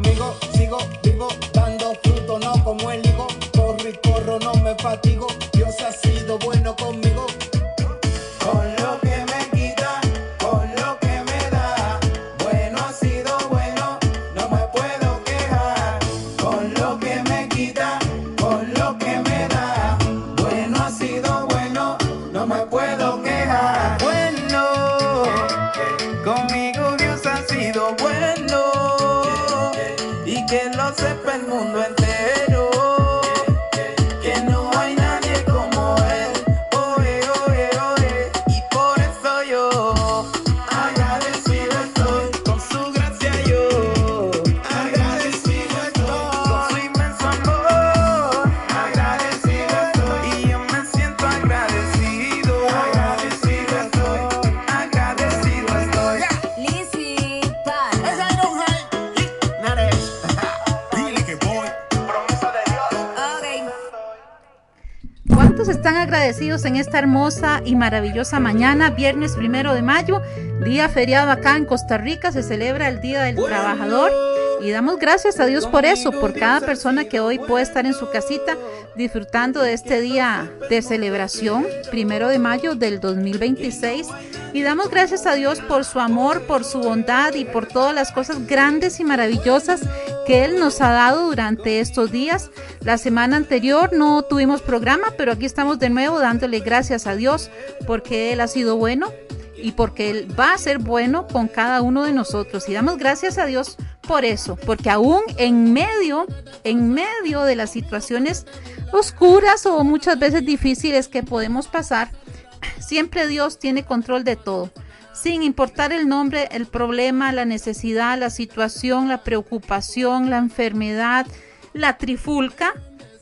conmigo, sigo vivo, dando fruto, no como el higo. Corro y corro, no me fatigo, Dios ha sido bueno conmigo. Con lo que me quita, con lo que me da, bueno ha sido bueno, no me puedo quejar. Con lo que me quita, con lo que me da, bueno ha sido bueno, no me puedo quejar. Bueno, conmigo Dios ha sido bueno, y que lo sepa el mundo entero, que no hay nadie como él. Oye, oye, oye, y por eso yo agradecido estoy, con su gracia yo agradecido estoy, con su inmenso amor agradecido estoy, y yo me siento agradecido estoy, agradecido estoy. Lizzy, pan. Esa no hay, nada. Dile que voy, promesa de Dios. Ok. ¿Cuántos están agradecidos en esta hermosa y maravillosa mañana, viernes 1 de mayo, día feriado acá en Costa Rica? Se celebra el Día del Trabajador y damos gracias a Dios por eso, por cada persona que hoy puede estar en su casita disfrutando de este día de celebración, 1 de mayo del 2026. Y damos gracias a Dios por su amor, por su bondad y por todas las cosas grandes y maravillosas que Él nos ha dado durante estos días. La semana anterior no tuvimos programa, pero aquí estamos de nuevo dándole gracias a Dios porque Él ha sido bueno y porque Él va a ser bueno con cada uno de nosotros. Y damos gracias a Dios por eso, porque aún en medio de las situaciones oscuras o muchas veces difíciles que podemos pasar, siempre Dios tiene control de todo, sin importar el nombre, el problema, la necesidad, la situación, la preocupación, la enfermedad, la trifulca.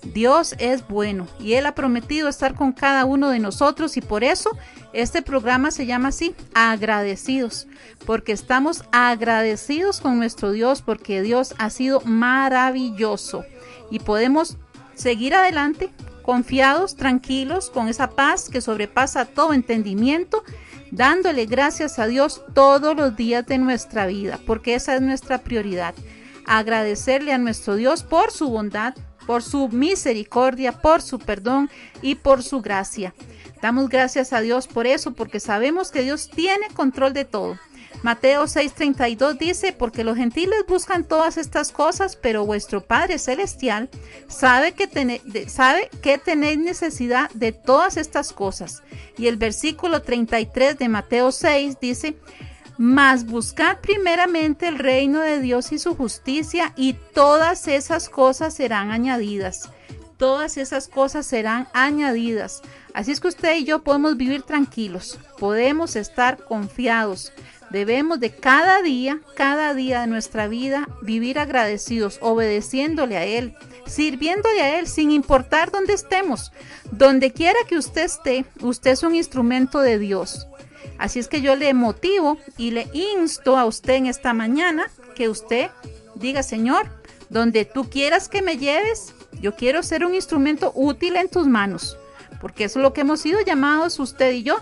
Dios es bueno y Él ha prometido estar con cada uno de nosotros, y por eso este programa se llama así, Agradecidos, porque estamos agradecidos con nuestro Dios, porque Dios ha sido maravilloso y podemos seguir adelante confiados, tranquilos, con esa paz que sobrepasa todo entendimiento, dándole gracias a Dios todos los días de nuestra vida, porque esa es nuestra prioridad. Agradecerle a nuestro Dios por su bondad, por su misericordia, por su perdón y por su gracia. Damos gracias a Dios por eso, porque sabemos que Dios tiene control de todo. Mateo 6:32 dice, porque los gentiles buscan todas estas cosas, pero vuestro Padre Celestial sabe que tenéis necesidad de todas estas cosas. Y el versículo 33 de Mateo 6 dice, mas buscad primeramente el reino de Dios y su justicia, y todas esas cosas serán añadidas. Todas esas cosas serán añadidas. Así es que usted y yo podemos vivir tranquilos, podemos estar confiados. Debemos de cada día de nuestra vida vivir agradecidos, obedeciéndole a Él, sirviéndole a Él, sin importar dónde estemos. Donde quiera que usted esté, usted es un instrumento de Dios. Así es que yo le motivo y le insto a usted en esta mañana que usted diga, Señor, donde tú quieras que me lleves, yo quiero ser un instrumento útil en tus manos, porque eso es lo que hemos sido llamados usted y yo,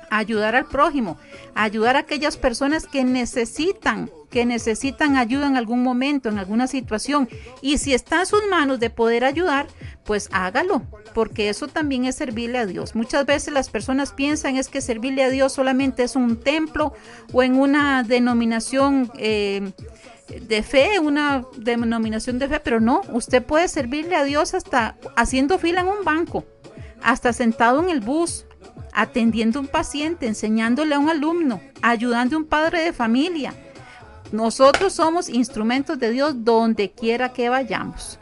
a ayudar al prójimo, a ayudar a aquellas personas que necesitan ayuda en algún momento, en alguna situación. Y si está en sus manos de poder ayudar, pues hágalo, porque eso también es servirle a Dios. Muchas veces las personas piensan es que servirle a Dios solamente es un templo o en una denominación de fe, pero no, usted puede servirle a Dios hasta haciendo fila en un banco, hasta sentado en el bus, atendiendo a un paciente, enseñándole a un alumno, ayudando a un padre de familia. Nosotros somos instrumentos de Dios donde quiera que vayamos.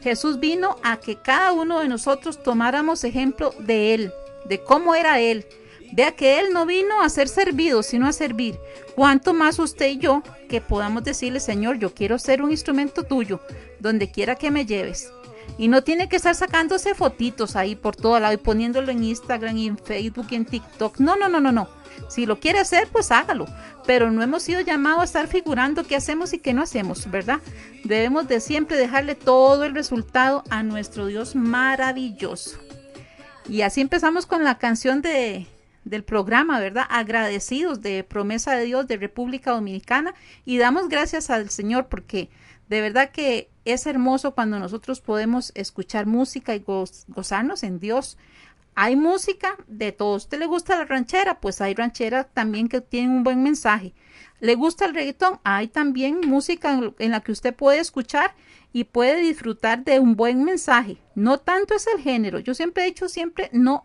Jesús vino a que cada uno de nosotros tomáramos ejemplo de Él, de cómo era Él. Vea que Él no vino a ser servido, sino a servir. Cuánto más usted y yo que podamos decirle, Señor, yo quiero ser un instrumento tuyo, donde quiera que me lleves. Y no tiene que estar sacándose fotitos ahí por todo lado y poniéndolo en Instagram y en Facebook y en TikTok. No. Si lo quiere hacer, pues hágalo. Pero no hemos sido llamados a estar figurando qué hacemos y qué no hacemos, ¿verdad? Debemos de siempre dejarle todo el resultado a nuestro Dios maravilloso. Y así empezamos con la canción de del programa, ¿verdad? Agradecidos de Promesa de Dios de República Dominicana, y damos gracias al Señor porque de verdad que es hermoso cuando nosotros podemos escuchar música y gozarnos en Dios. Hay música de todo. ¿Usted le gusta la ranchera? Pues hay rancheras también que tienen un buen mensaje. ¿Le gusta el reggaetón? Hay también música en la que usted puede escuchar y puede disfrutar de un buen mensaje. No tanto es el género. Yo siempre he dicho, no,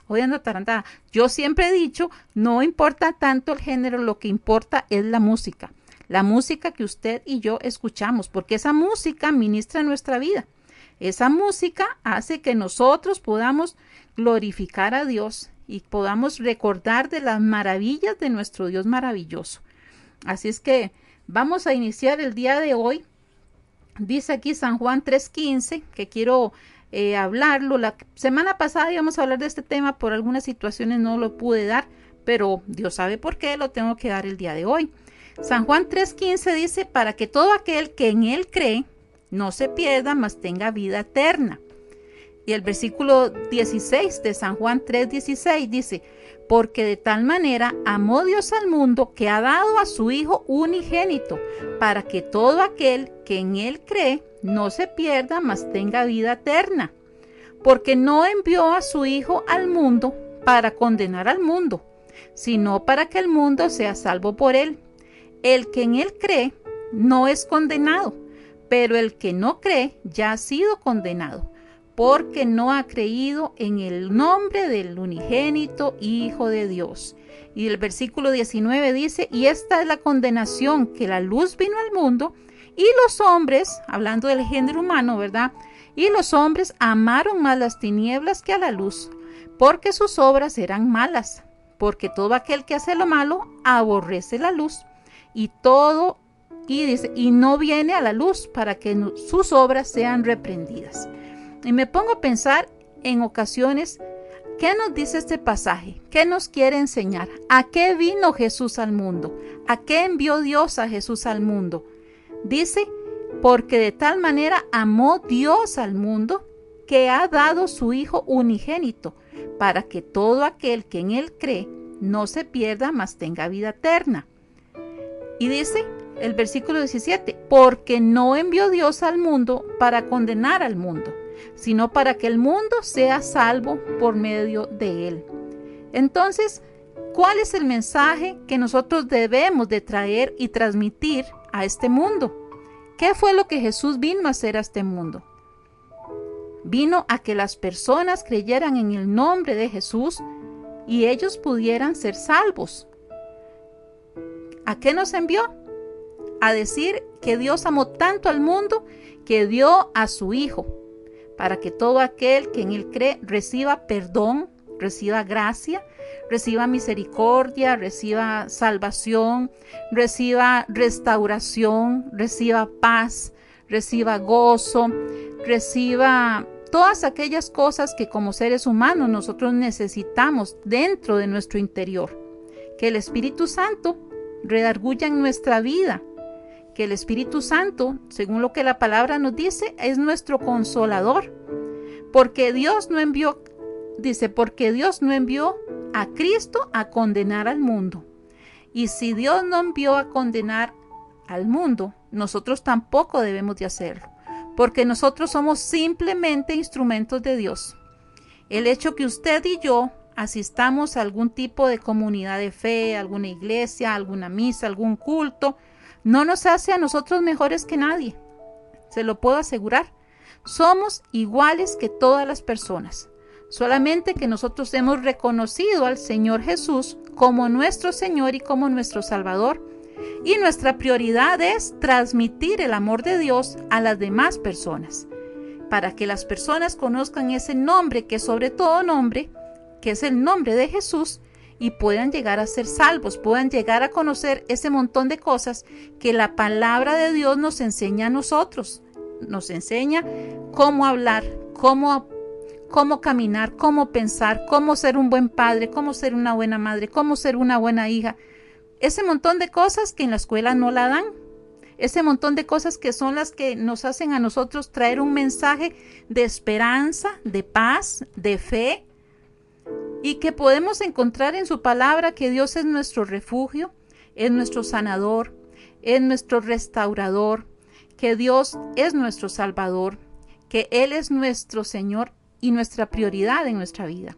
hoy ando atarantada. Yo siempre he dicho, no importa tanto el género, lo que importa es la música. La música que usted y yo escuchamos, porque esa música ministra nuestra vida. Esa música hace que nosotros podamos glorificar a Dios y podamos recordar de las maravillas de nuestro Dios maravilloso. Así es que vamos a iniciar el día de hoy. Dice aquí San Juan 3:15, que quiero hablarlo. La semana pasada íbamos a hablar de este tema, por algunas situaciones no lo pude dar, pero Dios sabe por qué lo tengo que dar el día de hoy. San Juan 3:15 dice, para que todo aquel que en él cree no se pierda, mas tenga vida eterna. Y el versículo 16 de San Juan 3:16 dice, porque de tal manera amó Dios al mundo que ha dado a su Hijo unigénito, para que todo aquel que en él cree no se pierda, mas tenga vida eterna. Porque no envió a su Hijo al mundo para condenar al mundo, sino para que el mundo sea salvo por él. El que en él cree no es condenado, pero el que no cree ya ha sido condenado, porque no ha creído en el nombre del unigénito Hijo de Dios. Y el versículo 19 dice, y esta es la condenación, que la luz vino al mundo, y los hombres, hablando del género humano, ¿verdad? Y los hombres amaron más las tinieblas que a la luz, porque sus obras eran malas, porque todo aquel que hace lo malo aborrece la luz, y dice, y no viene a la luz para que sus obras sean reprendidas. Y me pongo a pensar en ocasiones, ¿qué nos dice este pasaje? ¿Qué nos quiere enseñar? ¿A qué vino Jesús al mundo? ¿A qué envió Dios a Jesús al mundo? Dice, porque de tal manera amó Dios al mundo que ha dado su Hijo unigénito, para que todo aquel que en él cree no se pierda, mas tenga vida eterna. Y dice el versículo 17, porque no envió Dios al mundo para condenar al mundo, sino para que el mundo sea salvo por medio de él. Entonces, ¿cuál es el mensaje que nosotros debemos de traer y transmitir a este mundo? ¿Qué fue lo que Jesús vino a hacer a este mundo? Vino a que las personas creyeran en el nombre de Jesús y ellos pudieran ser salvos. ¿A qué nos envió? A decir que Dios amó tanto al mundo que dio a su Hijo, para que todo aquel que en él cree reciba perdón, reciba gracia, reciba misericordia, reciba salvación, reciba restauración, reciba paz, reciba gozo, reciba todas aquellas cosas que como seres humanos nosotros necesitamos dentro de nuestro interior. Que el Espíritu Santo redarguya en nuestra vida, que el Espíritu Santo, según lo que la palabra nos dice, es nuestro consolador, porque Dios no envió, dice, porque Dios no envió a Cristo a condenar al mundo. Y si Dios no envió a condenar al mundo, nosotros tampoco debemos de hacerlo, porque nosotros somos simplemente instrumentos de Dios. El hecho que usted y yo asistamos a algún tipo de comunidad de fe, alguna iglesia, alguna misa, algún culto, no nos hace a nosotros mejores que nadie. Se lo puedo asegurar. Somos iguales que todas las personas. Solamente que nosotros hemos reconocido al Señor Jesús como nuestro Señor y como nuestro Salvador. Y nuestra prioridad es transmitir el amor de Dios a las demás personas, para que las personas conozcan ese nombre que es sobre todo nombre, que es el nombre de Jesús, y puedan llegar a ser salvos, puedan llegar a conocer ese montón de cosas que la palabra de Dios nos enseña a nosotros. Nos enseña cómo hablar, cómo caminar, cómo pensar, cómo ser un buen padre, cómo ser una buena madre, cómo ser una buena hija. Ese montón de cosas que en la escuela no la dan. Ese montón de cosas que son las que nos hacen a nosotros traer un mensaje de esperanza, de paz, de fe. y que podemos encontrar en su palabra que Dios es nuestro refugio, es nuestro sanador, es nuestro restaurador, que Dios es nuestro salvador, que Él es nuestro Señor y nuestra prioridad en nuestra vida.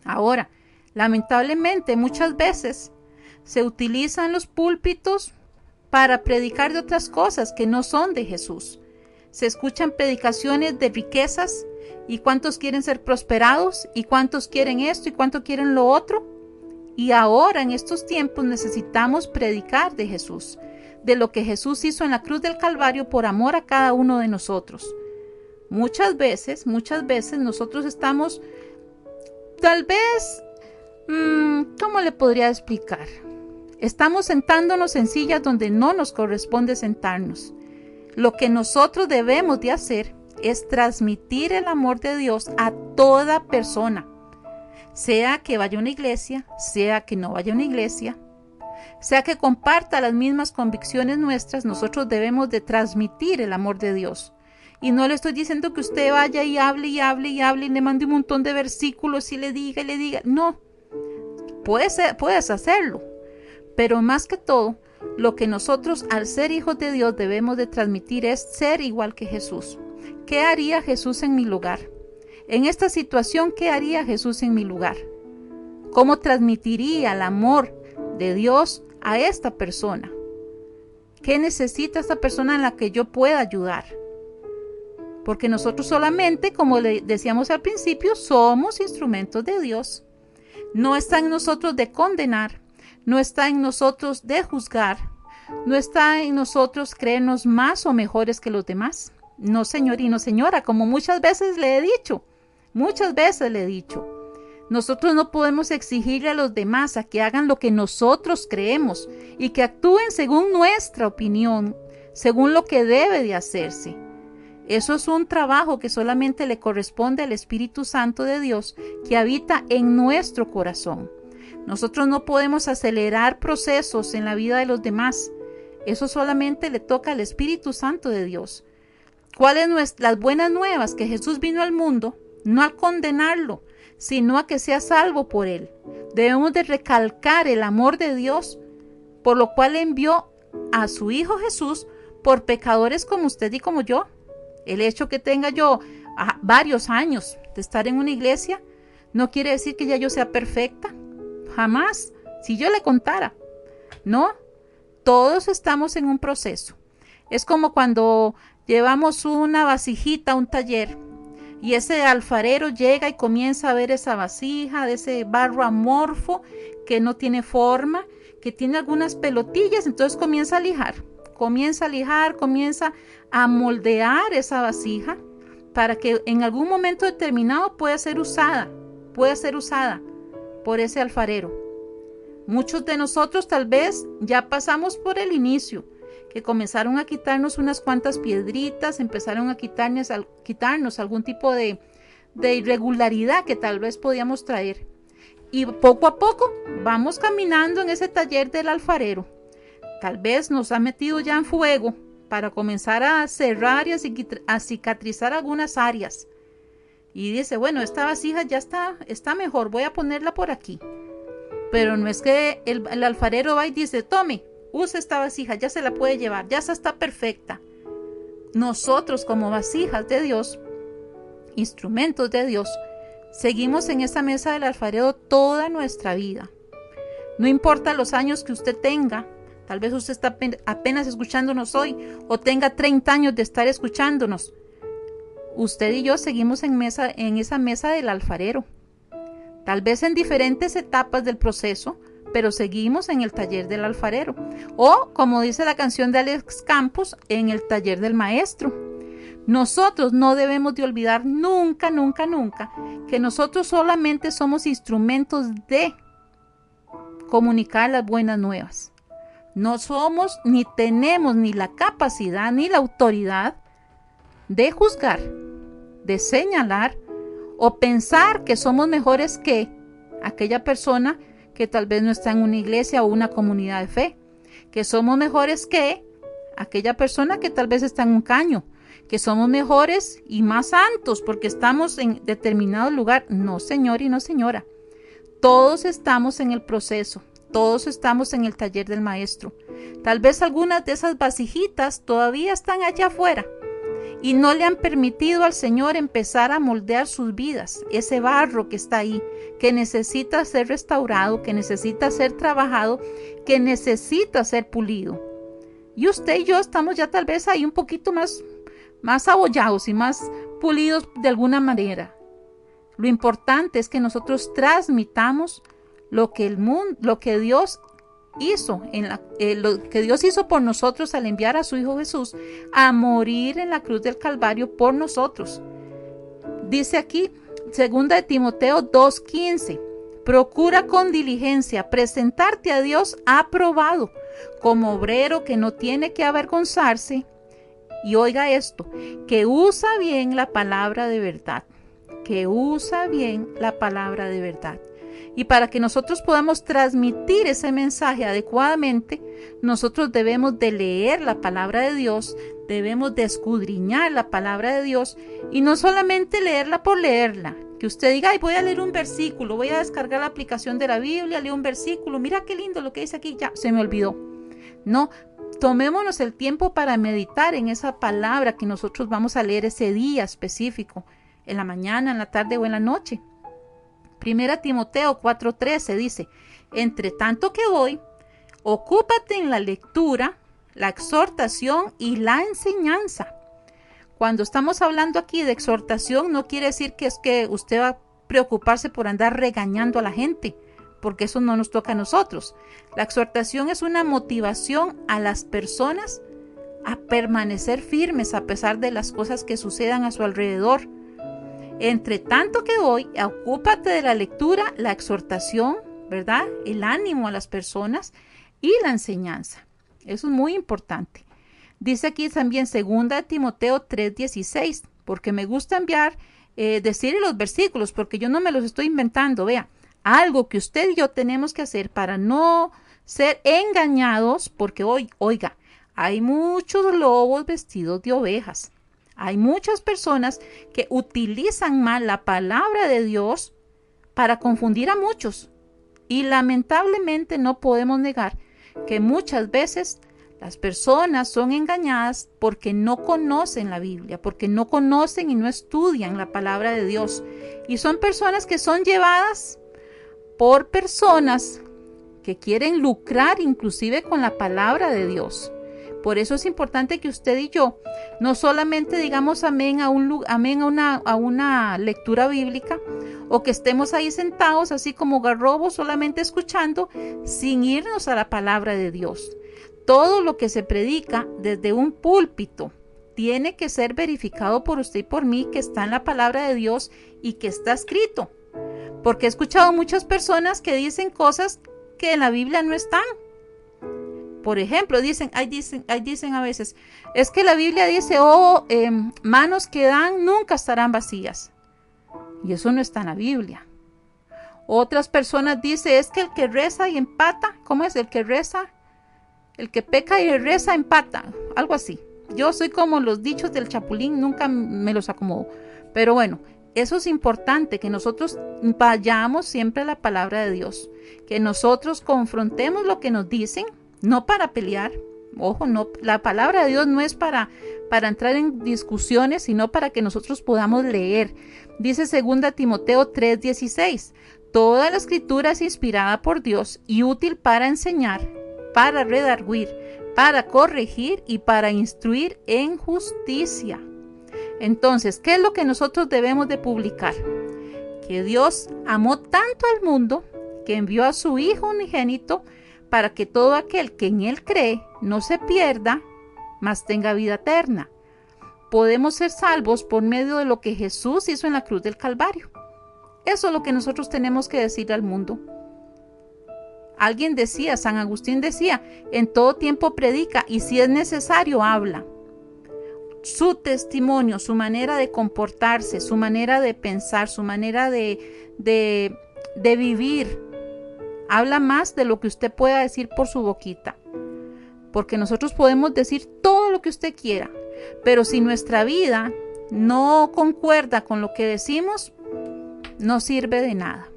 Ahora, lamentablemente muchas veces se utilizan los púlpitos para predicar de otras cosas que no son de Jesús. Se escuchan predicaciones de riquezas y cuántos quieren ser prosperados y cuántos quieren esto y cuántos quieren lo otro. Y ahora en estos tiempos necesitamos predicar de Jesús, de lo que Jesús hizo en la cruz del Calvario por amor a cada uno de nosotros. Muchas veces nosotros estamos, tal vez, ¿cómo le podría explicar? Estamos sentándonos en sillas donde no nos corresponde sentarnos. Lo que nosotros debemos de hacer es transmitir el amor de Dios a toda persona, sea que vaya a una iglesia, sea que no vaya a una iglesia, sea que comparta las mismas convicciones nuestras. Nosotros debemos de transmitir el amor de Dios. Y no le estoy diciendo que usted vaya y hable y hable y hable y le mande un montón de versículos y le diga. No, puedes hacerlo. Pero más que todo, lo que nosotros al ser hijos de Dios debemos de transmitir es ser igual que Jesús. ¿Qué haría Jesús en mi lugar? En esta situación, ¿qué haría Jesús en mi lugar? ¿Cómo transmitiría el amor de Dios a esta persona? ¿Qué necesita esta persona en la que yo pueda ayudar? Porque nosotros solamente, como le decíamos al principio, somos instrumentos de Dios. No está en nosotros de condenar, no está en nosotros de juzgar, no está en nosotros creernos más o mejores que los demás. No, señor y no, señora, como muchas veces le he dicho. Nosotros no podemos exigirle a los demás a que hagan lo que nosotros creemos y que actúen según nuestra opinión, según lo que debe de hacerse. Eso es un trabajo que solamente le corresponde al Espíritu Santo de Dios que habita en nuestro corazón. Nosotros no podemos acelerar procesos en la vida de los demás. Eso solamente le toca al Espíritu Santo de Dios. ¿Cuáles las buenas nuevas? Que Jesús vino al mundo, no a condenarlo, sino a que sea salvo por él. Debemos de recalcar el amor de Dios, por lo cual envió a su Hijo Jesús por pecadores como usted y como yo. El hecho que tenga yo varios años de estar en una iglesia no quiere decir que ya yo sea perfecta. Jamás. Si yo le contara. No. Todos estamos en un proceso. Es como cuando llevamos una vasijita a un taller y ese alfarero llega y comienza a ver esa vasija de ese barro amorfo que no tiene forma, que tiene algunas pelotillas, entonces comienza a lijar, comienza a moldear esa vasija para que en algún momento determinado pueda ser usada por ese alfarero. Muchos de nosotros tal vez ya pasamos por el inicio, que comenzaron a quitarnos unas cuantas piedritas, empezaron a quitarnos algún tipo de irregularidad que tal vez podíamos traer. Y poco a poco vamos caminando en ese taller del alfarero. Tal vez nos ha metido ya en fuego para comenzar a cerrar y a cicatrizar algunas áreas. Y dice, bueno, esta vasija ya está mejor, voy a ponerla por aquí. Pero no es que el alfarero va y dice, tome, use esta vasija, ya se la puede llevar, ya está perfecta. Nosotros como vasijas de Dios, instrumentos de Dios, seguimos en esa mesa del alfarero toda nuestra vida. No importa los años que usted tenga, tal vez usted está apenas escuchándonos hoy o tenga 30 años de estar escuchándonos. Usted y yo seguimos en esa mesa del alfarero. Tal vez en diferentes etapas del proceso, pero seguimos en el taller del alfarero. O, como dice la canción de Alex Campos, en el taller del maestro. Nosotros no debemos de olvidar nunca, nunca, nunca, que nosotros solamente somos instrumentos de comunicar las buenas nuevas. No somos, ni tenemos ni la capacidad, ni la autoridad de juzgar, de señalar o pensar que somos mejores que aquella persona que tal vez no está en una iglesia o una comunidad de fe, que somos mejores que aquella persona que tal vez está en un caño, que somos mejores y más santos porque estamos en determinado lugar. No, señor y no, señora. Todos estamos en el proceso, todos estamos en el taller del maestro. Tal vez algunas de esas vasijitas todavía están allá afuera y no le han permitido al Señor empezar a moldear sus vidas, ese barro que está ahí, que necesita ser restaurado, que necesita ser trabajado, que necesita ser pulido. Y usted y yo estamos ya tal vez ahí un poquito más abollados y más pulidos de alguna manera. Lo importante es que nosotros transmitamos lo que Dios hizo, lo que Dios hizo por nosotros al enviar a su Hijo Jesús a morir en la cruz del Calvario por nosotros. Dice aquí, 2 Timoteo 2:15, procura con diligencia presentarte a Dios aprobado, como obrero que no tiene que avergonzarse, y oiga esto, que usa bien la palabra de verdad, que usa bien la palabra de verdad. Y para que nosotros podamos transmitir ese mensaje adecuadamente, nosotros debemos de leer la palabra de Dios, debemos de escudriñar la palabra de Dios y no solamente leerla por leerla. Que usted diga, ay, voy a leer un versículo, voy a descargar la aplicación de la Biblia, leo un versículo, mira qué lindo lo que dice aquí, ya se me olvidó. No, tomémonos el tiempo para meditar en esa palabra que nosotros vamos a leer ese día específico, en la mañana, en la tarde o en la noche. 1 Timoteo 4:13 dice, entre tanto que voy, ocúpate en la lectura, la exhortación y la enseñanza. Cuando estamos hablando aquí de exhortación, no quiere decir que es que usted va a preocuparse por andar regañando a la gente, porque eso no nos toca a nosotros. La exhortación es una motivación a las personas a permanecer firmes a pesar de las cosas que sucedan a su alrededor. Entre tanto que voy, ocúpate de la lectura, la exhortación, ¿verdad? El ánimo a las personas y la enseñanza. Eso es muy importante. Dice aquí también 2 Timoteo 3:16, porque me gusta decir los versículos, porque yo no me los estoy inventando. Vea, algo que usted y yo tenemos que hacer para no ser engañados, porque hoy, oiga, hay muchos lobos vestidos de ovejas. Hay muchas personas que utilizan mal la palabra de Dios para confundir a muchos. Y lamentablemente no podemos negar que muchas veces las personas son engañadas porque no conocen la Biblia, porque no conocen y no estudian la palabra de Dios. Y son personas que son llevadas por personas que quieren lucrar inclusive con la palabra de Dios. Por eso es importante que usted y yo no solamente digamos amén a una lectura bíblica, o que estemos ahí sentados así como garrobos solamente escuchando sin irnos a la palabra de Dios. Todo lo que se predica desde un púlpito tiene que ser verificado por usted y por mí, que está en la palabra de Dios y que está escrito. Porque he escuchado muchas personas que dicen cosas que en la Biblia no están. Por ejemplo, dicen a veces, es que la Biblia dice, manos que dan nunca estarán vacías. Y eso no está en la Biblia. Otras personas dicen, es que el que reza y empata, ¿cómo es? El que reza, el que peca y reza empata, algo así. Yo soy como los dichos del Chapulín, nunca me los acomodo. Pero bueno, eso es importante, que nosotros vayamos siempre a la palabra de Dios, que nosotros confrontemos lo que nos dicen, no para pelear. Ojo, no, la palabra de Dios no es para entrar en discusiones, sino para que nosotros podamos leer. Dice 2 Timoteo 3:16, toda la escritura es inspirada por Dios y útil para enseñar, para redarguir, para corregir y para instruir en justicia. Entonces, ¿qué es lo que nosotros debemos de publicar? Que Dios amó tanto al mundo que envió a su Hijo unigénito para que todo aquel que en Él cree no se pierda, mas tenga vida eterna. Podemos ser salvos por medio de lo que Jesús hizo en la cruz del Calvario. Eso es lo que nosotros tenemos que decir al mundo. Alguien decía, San Agustín decía, en todo tiempo predica y si es necesario habla. Su testimonio, su manera de comportarse, su manera de pensar, su manera de vivir, habla más de lo que usted pueda decir por su boquita. Porque nosotros podemos decir todo lo que usted quiera, pero si nuestra vida no concuerda con lo que decimos, no sirve de nada.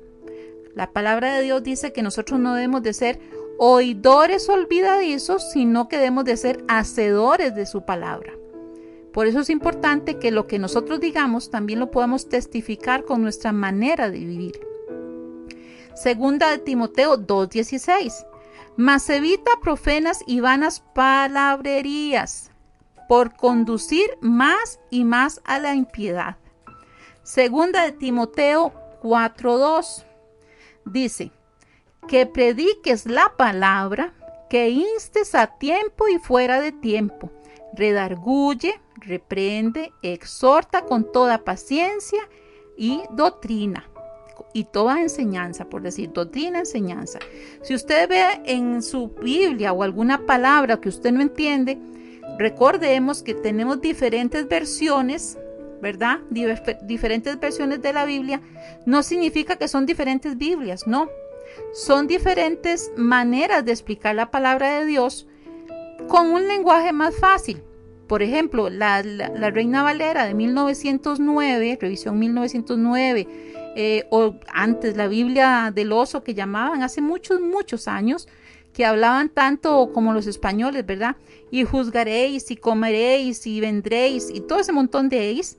La palabra de Dios dice que nosotros no debemos de ser oidores olvidadizos, sino que debemos de ser hacedores de su palabra. Por eso es importante que lo que nosotros digamos también lo podamos testificar con nuestra manera de vivir. Segunda de Timoteo 2:16. Mas evita profanas y vanas palabrerías, por conducir más y más a la impiedad. Segunda de Timoteo 4:2. Dice, que prediques la palabra, que instes a tiempo y fuera de tiempo, redarguye, reprende, exhorta con toda paciencia y doctrina. Y toda enseñanza, por decir, doctrina, enseñanza. Si usted ve en su Biblia o alguna palabra que usted no entiende, recordemos que tenemos diferentes versiones, ¿verdad? Diferentes versiones de la Biblia. No significa que son diferentes Biblias, no. Son diferentes maneras de explicar la palabra de Dios con un lenguaje más fácil. Por ejemplo, la Reina Valera de 1909, revisión 1909, o antes la Biblia del Oso que llamaban hace muchos años, que hablaban tanto como los españoles, ¿verdad? Y juzgaréis, y comeréis, y vendréis, y todo ese montón de eis.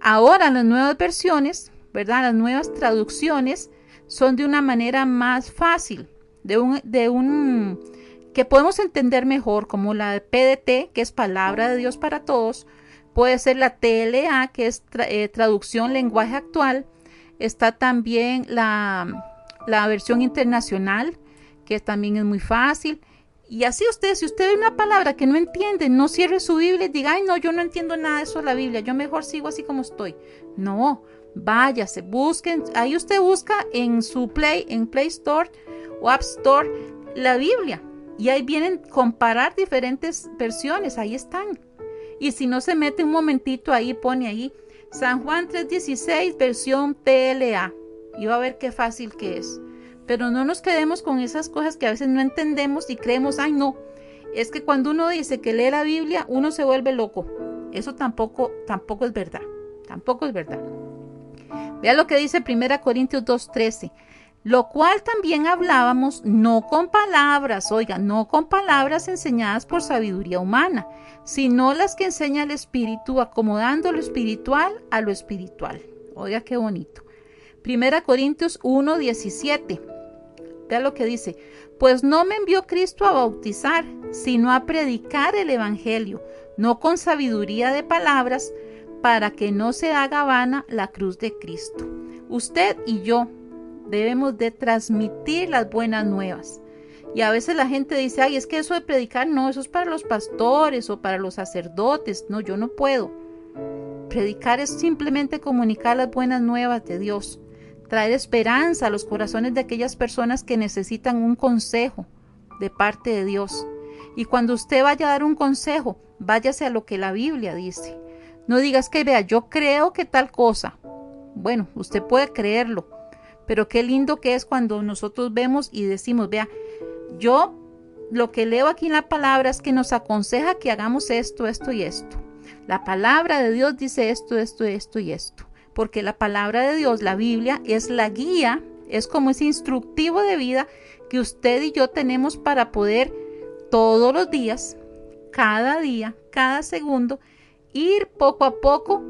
Ahora las nuevas versiones, ¿verdad? Las nuevas traducciones son de una manera más fácil, que podemos entender mejor, como la PDT, que es Palabra de Dios para Todos. Puede ser la TLA, que es Traducción Lenguaje Actual. Está también la versión internacional, que también es muy fácil. Y así si usted ve una palabra que no entiende, no cierre su Biblia y diga, ay no, yo no entiendo nada de eso de la Biblia, yo mejor sigo así como estoy. No, váyase, busquen, ahí usted busca en Play Store o App Store la Biblia. Y ahí vienen comparar diferentes versiones, ahí están. Y si no se mete un momentito ahí, pone ahí San Juan 3:16 versión TLA. Y va a ver qué fácil que es. Pero no nos quedemos con esas cosas que a veces no entendemos y creemos, ay no, es que cuando uno dice que lee la Biblia, uno se vuelve loco. Eso tampoco es verdad. Tampoco es verdad. Vea lo que dice 1 Corintios 2:13. Lo cual también hablábamos no con palabras, no con palabras enseñadas por sabiduría humana, sino las que enseña el Espíritu, acomodando lo espiritual a lo espiritual. Oiga qué bonito. 1 Corintios 1:17. Vea lo que dice. Pues no me envió Cristo a bautizar, sino a predicar el Evangelio, no con sabiduría de palabras, para que no se haga vana la cruz de Cristo. Usted y yo debemos de transmitir las buenas nuevas. Y a veces la gente dice, ay, es que eso de predicar, no, eso es para los pastores o para los sacerdotes. No, yo no puedo. Predicar es simplemente comunicar las buenas nuevas de Dios, traer esperanza a los corazones de aquellas personas que necesitan un consejo de parte de Dios. Y cuando usted vaya a dar un consejo, váyase a lo que la Biblia dice. No digas que vea, yo creo que tal cosa. Bueno, usted puede creerlo, pero qué lindo que es cuando nosotros vemos y decimos, vea, yo lo que leo aquí en la palabra es que nos aconseja que hagamos esto, esto y esto. La palabra de Dios dice esto, esto, esto y esto. Porque la palabra de Dios, la Biblia, es la guía, es como ese instructivo de vida que usted y yo tenemos para poder todos los días, cada segundo, ir poco a poco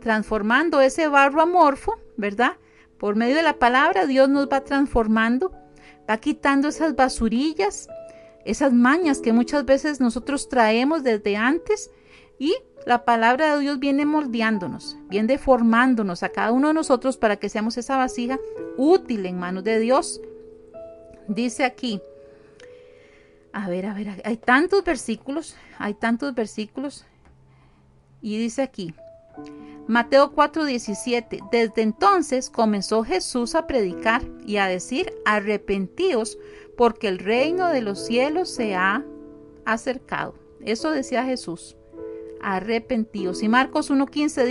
transformando ese barro amorfo, ¿verdad? Por medio de la palabra, Dios nos va transformando, va quitando esas basurillas, esas mañas que muchas veces nosotros traemos desde antes, y la palabra de Dios viene moldeándonos, viene formándonos a cada uno de nosotros para que seamos esa vasija útil en manos de Dios. Dice aquí, a ver, hay tantos versículos, y dice aquí, Mateo 4:17, desde entonces comenzó Jesús a predicar y a decir, arrepentíos, porque el reino de los cielos se ha acercado. Eso decía Jesús, arrepentíos. Y Marcos 1:15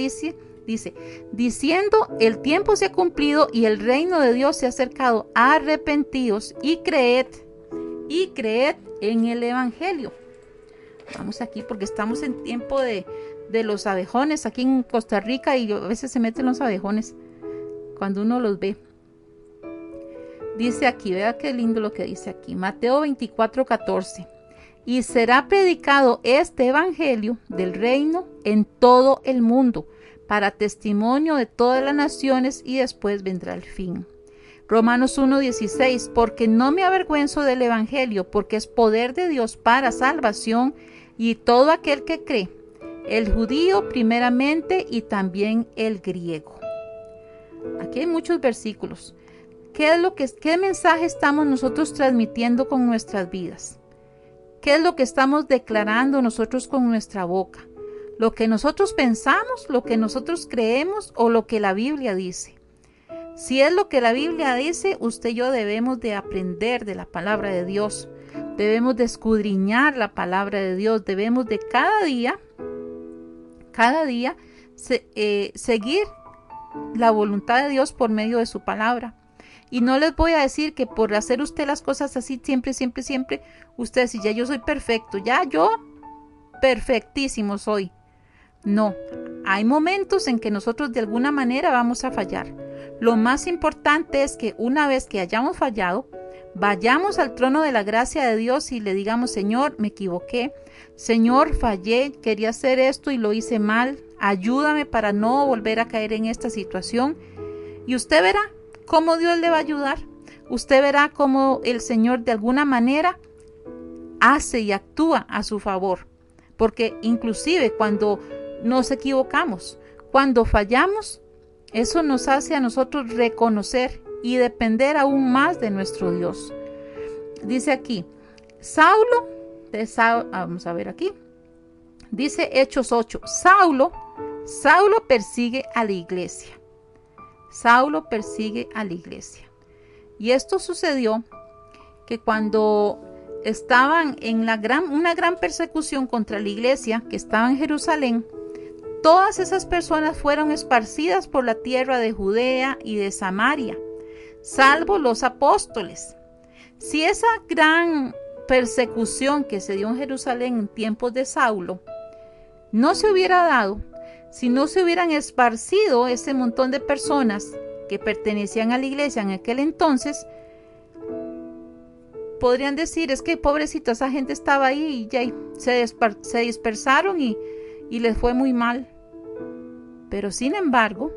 dice, diciendo, el tiempo se ha cumplido y el reino de Dios se ha acercado, arrepentíos y creed en el Evangelio. Vamos aquí porque estamos en tiempo de los abejones aquí en Costa Rica, y a veces se meten los abejones cuando uno los ve. Dice aquí, vea qué lindo lo que dice aquí, Mateo 24:14. Y será predicado este evangelio del reino en todo el mundo, para testimonio de todas las naciones, y después vendrá el fin. Romanos 1:16, porque no me avergüenzo del evangelio, porque es poder de Dios para salvación, y todo aquel que cree, el judío primeramente y también el griego. Aquí hay muchos versículos. ¿Qué mensaje estamos nosotros transmitiendo con nuestras vidas? ¿Qué es lo que estamos declarando nosotros con nuestra boca? ¿Lo que nosotros pensamos, lo que nosotros creemos o lo que la Biblia dice? Si es lo que la Biblia dice, usted y yo debemos de aprender de la palabra de Dios. Debemos de escudriñar la palabra de Dios. Debemos de cada día seguir la voluntad de Dios por medio de su palabra. Y no les voy a decir que por hacer usted las cosas así siempre, usted dice, ya yo soy perfecto, ya yo perfectísimo soy. No, hay momentos en que nosotros de alguna manera vamos a fallar. Lo más importante es que una vez que hayamos fallado, vayamos al trono de la gracia de Dios y le digamos, Señor, me equivoqué, Señor, fallé, quería hacer esto y lo hice mal, ayúdame para no volver a caer en esta situación. Y usted verá cómo Dios le va a ayudar. Usted verá cómo el Señor de alguna manera hace y actúa a su favor. Porque inclusive cuando nos equivocamos, cuando fallamos, eso nos hace a nosotros reconocer y depender aún más de nuestro Dios. Dice aquí, vamos a ver aquí, dice Hechos 8, Saulo persigue a la iglesia. Saulo persigue a la iglesia. Y esto sucedió que cuando estaban en una gran persecución contra la iglesia que estaba en Jerusalén, todas esas personas fueron esparcidas por la tierra de Judea y de Samaria, salvo los apóstoles. Si esa gran persecución que se dio en Jerusalén en tiempos de Saulo no se hubiera dado, si no se hubieran esparcido ese montón de personas que pertenecían a la iglesia en aquel entonces, podrían decir, es que pobrecita, esa gente estaba ahí y ya se dispersaron y les fue muy mal. Pero sin embargo,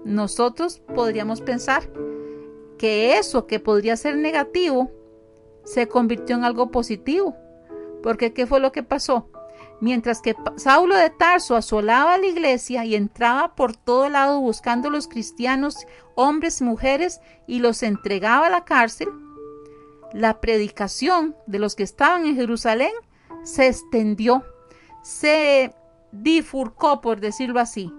nosotros podríamos pensar que eso que podría ser negativo se convirtió en algo positivo. Porque ¿qué fue lo que pasó? Mientras que Saulo de Tarso asolaba la iglesia y entraba por todo lado buscando a los cristianos, hombres y mujeres, y los entregaba a la cárcel, la predicación de los que estaban en Jerusalén se extendió, se bifurcó, por decirlo así.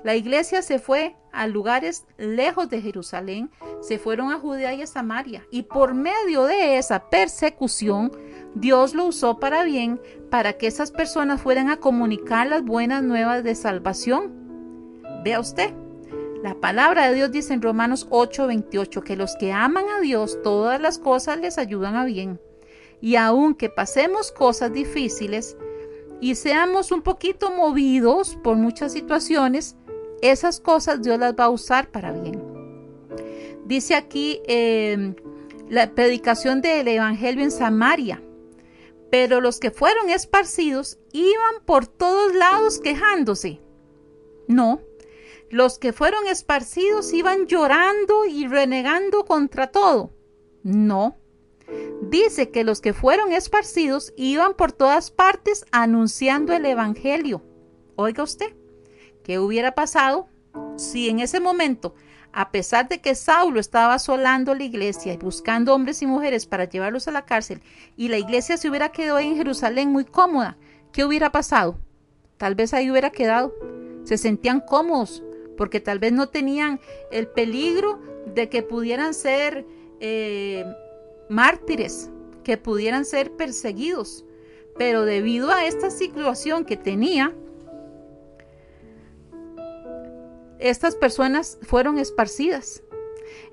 La iglesia se fue a lugares lejos de Jerusalén, se fueron a Judea y a Samaria, y por medio de esa persecución, Dios lo usó para bien, para que esas personas fueran a comunicar las buenas nuevas de salvación. Vea usted, la palabra de Dios dice en Romanos 8:28 que los que aman a Dios, todas las cosas les ayudan a bien. Y aunque pasemos cosas difíciles y seamos un poquito movidos por muchas situaciones, esas cosas Dios las va a usar para bien. Dice aquí la predicación del evangelio en Samaria. Pero los que fueron esparcidos iban por todos lados quejándose. No, los que fueron esparcidos iban llorando y renegando contra todo. No, dice que los que fueron esparcidos iban por todas partes anunciando el evangelio. Oiga usted, ¿qué hubiera pasado si en ese momento, a pesar de que Saulo estaba asolando la iglesia y buscando hombres y mujeres para llevarlos a la cárcel, y la iglesia se hubiera quedado en Jerusalén muy cómoda? ¿Qué hubiera pasado? Tal vez ahí hubiera quedado. Se sentían cómodos porque tal vez no tenían el peligro de que pudieran ser mártires, que pudieran ser perseguidos. Pero debido a esta situación que tenía, estas personas fueron esparcidas.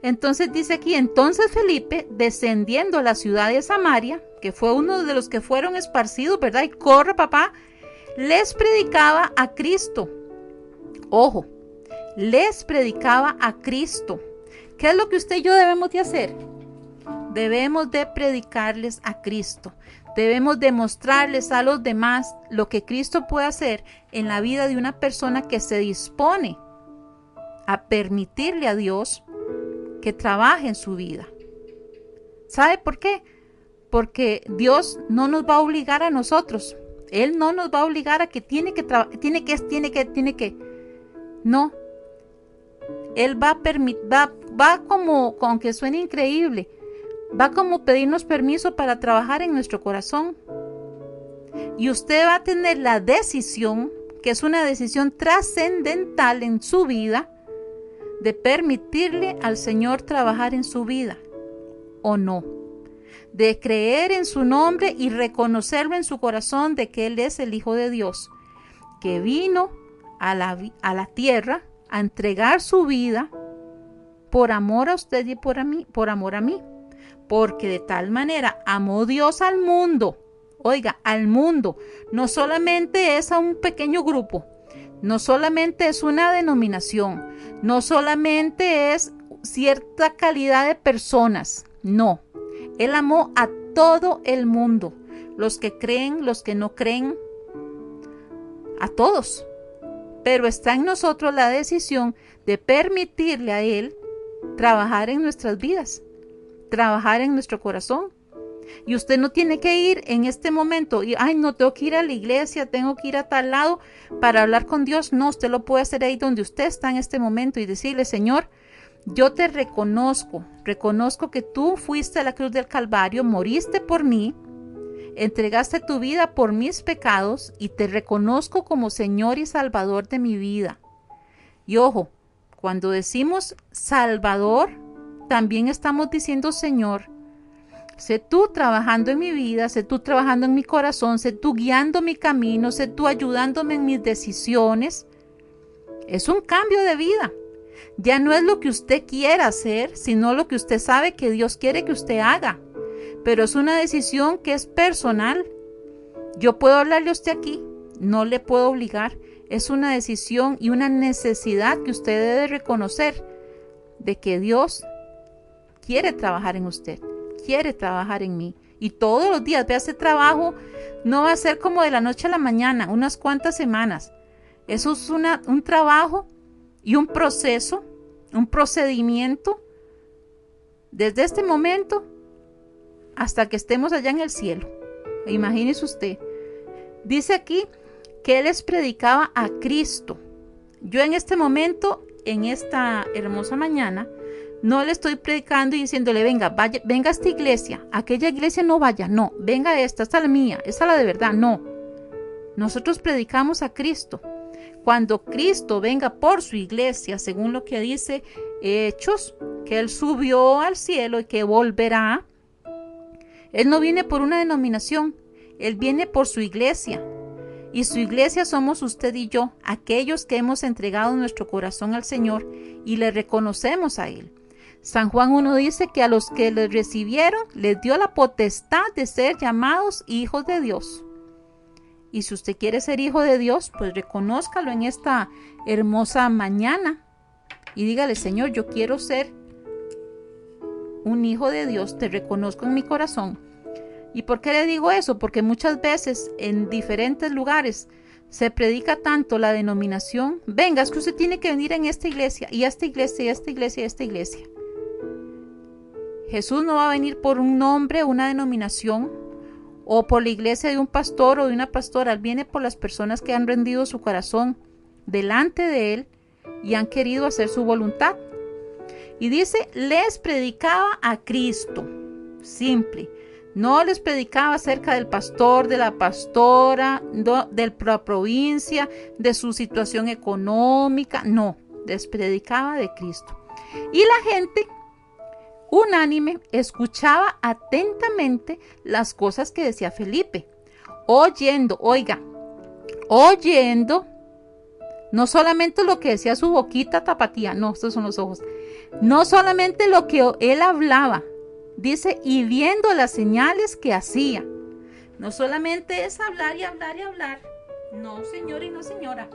Entonces dice aquí, entonces Felipe, descendiendo a la ciudad de Samaria, que fue uno de los que fueron esparcidos, ¿verdad? Y corre, papá, les predicaba a Cristo. Ojo, les predicaba a Cristo. ¿Qué es lo que usted y yo debemos de hacer? debemos de predicarles a Cristo. Debemos demostrarles a los demás lo que Cristo puede hacer en la vida de una persona que se dispone a permitirle a Dios que trabaje en su vida. ¿Sabe por qué? Porque Dios no nos va a obligar a nosotros. Él no nos va a obligar a que tiene que. No. Él va a permitir, va como, aunque suene increíble, va como pedirnos permiso para trabajar en nuestro corazón. Y usted va a tener la decisión, que es una decisión trascendental en su vida, de permitirle al Señor trabajar en su vida o no. De creer en su nombre y reconocerlo en su corazón de que Él es el Hijo de Dios, que vino a la tierra a entregar su vida por amor a usted y por amor a mí. Porque de tal manera amó Dios al mundo. Oiga, al mundo. No solamente es a un pequeño grupo. No solamente es una denominación. No solamente es cierta calidad de personas. No. Él amó a todo el mundo. Los que creen, los que no creen. A todos. Pero está en nosotros la decisión de permitirle a Él trabajar en nuestras vidas. Trabajar en nuestro corazón. Y usted no tiene que ir en este momento y, no tengo que ir a la iglesia, tengo que ir a tal lado para hablar con Dios. No, usted lo puede hacer ahí donde usted está en este momento y decirle: Señor, yo te reconozco que tú fuiste a la cruz del Calvario, moriste por mí, entregaste tu vida por mis pecados y te reconozco como Señor y Salvador de mi vida. Y ojo, cuando decimos Salvador, también estamos diciendo: Señor, sé tú trabajando en mi vida, sé tú trabajando en mi corazón, sé tú guiando mi camino, sé tú ayudándome en mis decisiones. Es un cambio de vida. Ya no es lo que usted quiera hacer, sino lo que usted sabe que Dios quiere que usted haga. Pero es una decisión que es personal. Yo puedo hablarle a usted aquí, no le puedo obligar. Es una decisión y una necesidad que usted debe reconocer de que Dios quiere trabajar en usted, quiere trabajar en mí. Y todos los días, vea, ese trabajo no va a ser como de la noche a la mañana, unas cuantas semanas. Eso es un trabajo y un proceso, un procedimiento desde este momento hasta que estemos allá en el cielo. Imagínese usted. Dice aquí que Él les predicaba a Cristo. Yo en este momento, en esta hermosa mañana, no le estoy predicando y diciéndole: venga a esta iglesia, aquella iglesia no vaya, no, venga a esta es la mía, esta es la de verdad, no. Nosotros predicamos a Cristo. Cuando Cristo venga por su iglesia, según lo que dice Hechos, que Él subió al cielo y que volverá, Él no viene por una denominación, Él viene por su iglesia. Y su iglesia somos usted y yo, aquellos que hemos entregado nuestro corazón al Señor y le reconocemos a Él. San Juan 1 dice que a los que le recibieron les dio la potestad de ser llamados hijos de Dios. Y si usted quiere ser hijo de Dios, pues reconózcalo en esta hermosa mañana y dígale: Señor, yo quiero ser un hijo de Dios, te reconozco en mi corazón. ¿Y por qué le digo eso? Porque muchas veces en diferentes lugares se predica tanto la denominación: venga, es que usted tiene que venir en esta iglesia, y a esta iglesia, y a esta iglesia, y a esta iglesia. Jesús no va a venir por un nombre, una denominación, o por la iglesia de un pastor o de una pastora. Él viene por las personas que han rendido su corazón delante de Él y han querido hacer su voluntad. Y dice: les predicaba a Cristo. Simple. No les predicaba acerca del pastor, de la pastora, de la provincia, de su situación económica. No, les predicaba de Cristo. Y la gente unánime escuchaba atentamente las cosas que decía Felipe, oyendo, no solamente lo que decía su boquita tapatía, no, estos son los ojos, no solamente lo que él hablaba, dice, y viendo las señales que hacía. No solamente es hablar y hablar y hablar, no, señor y no, señora.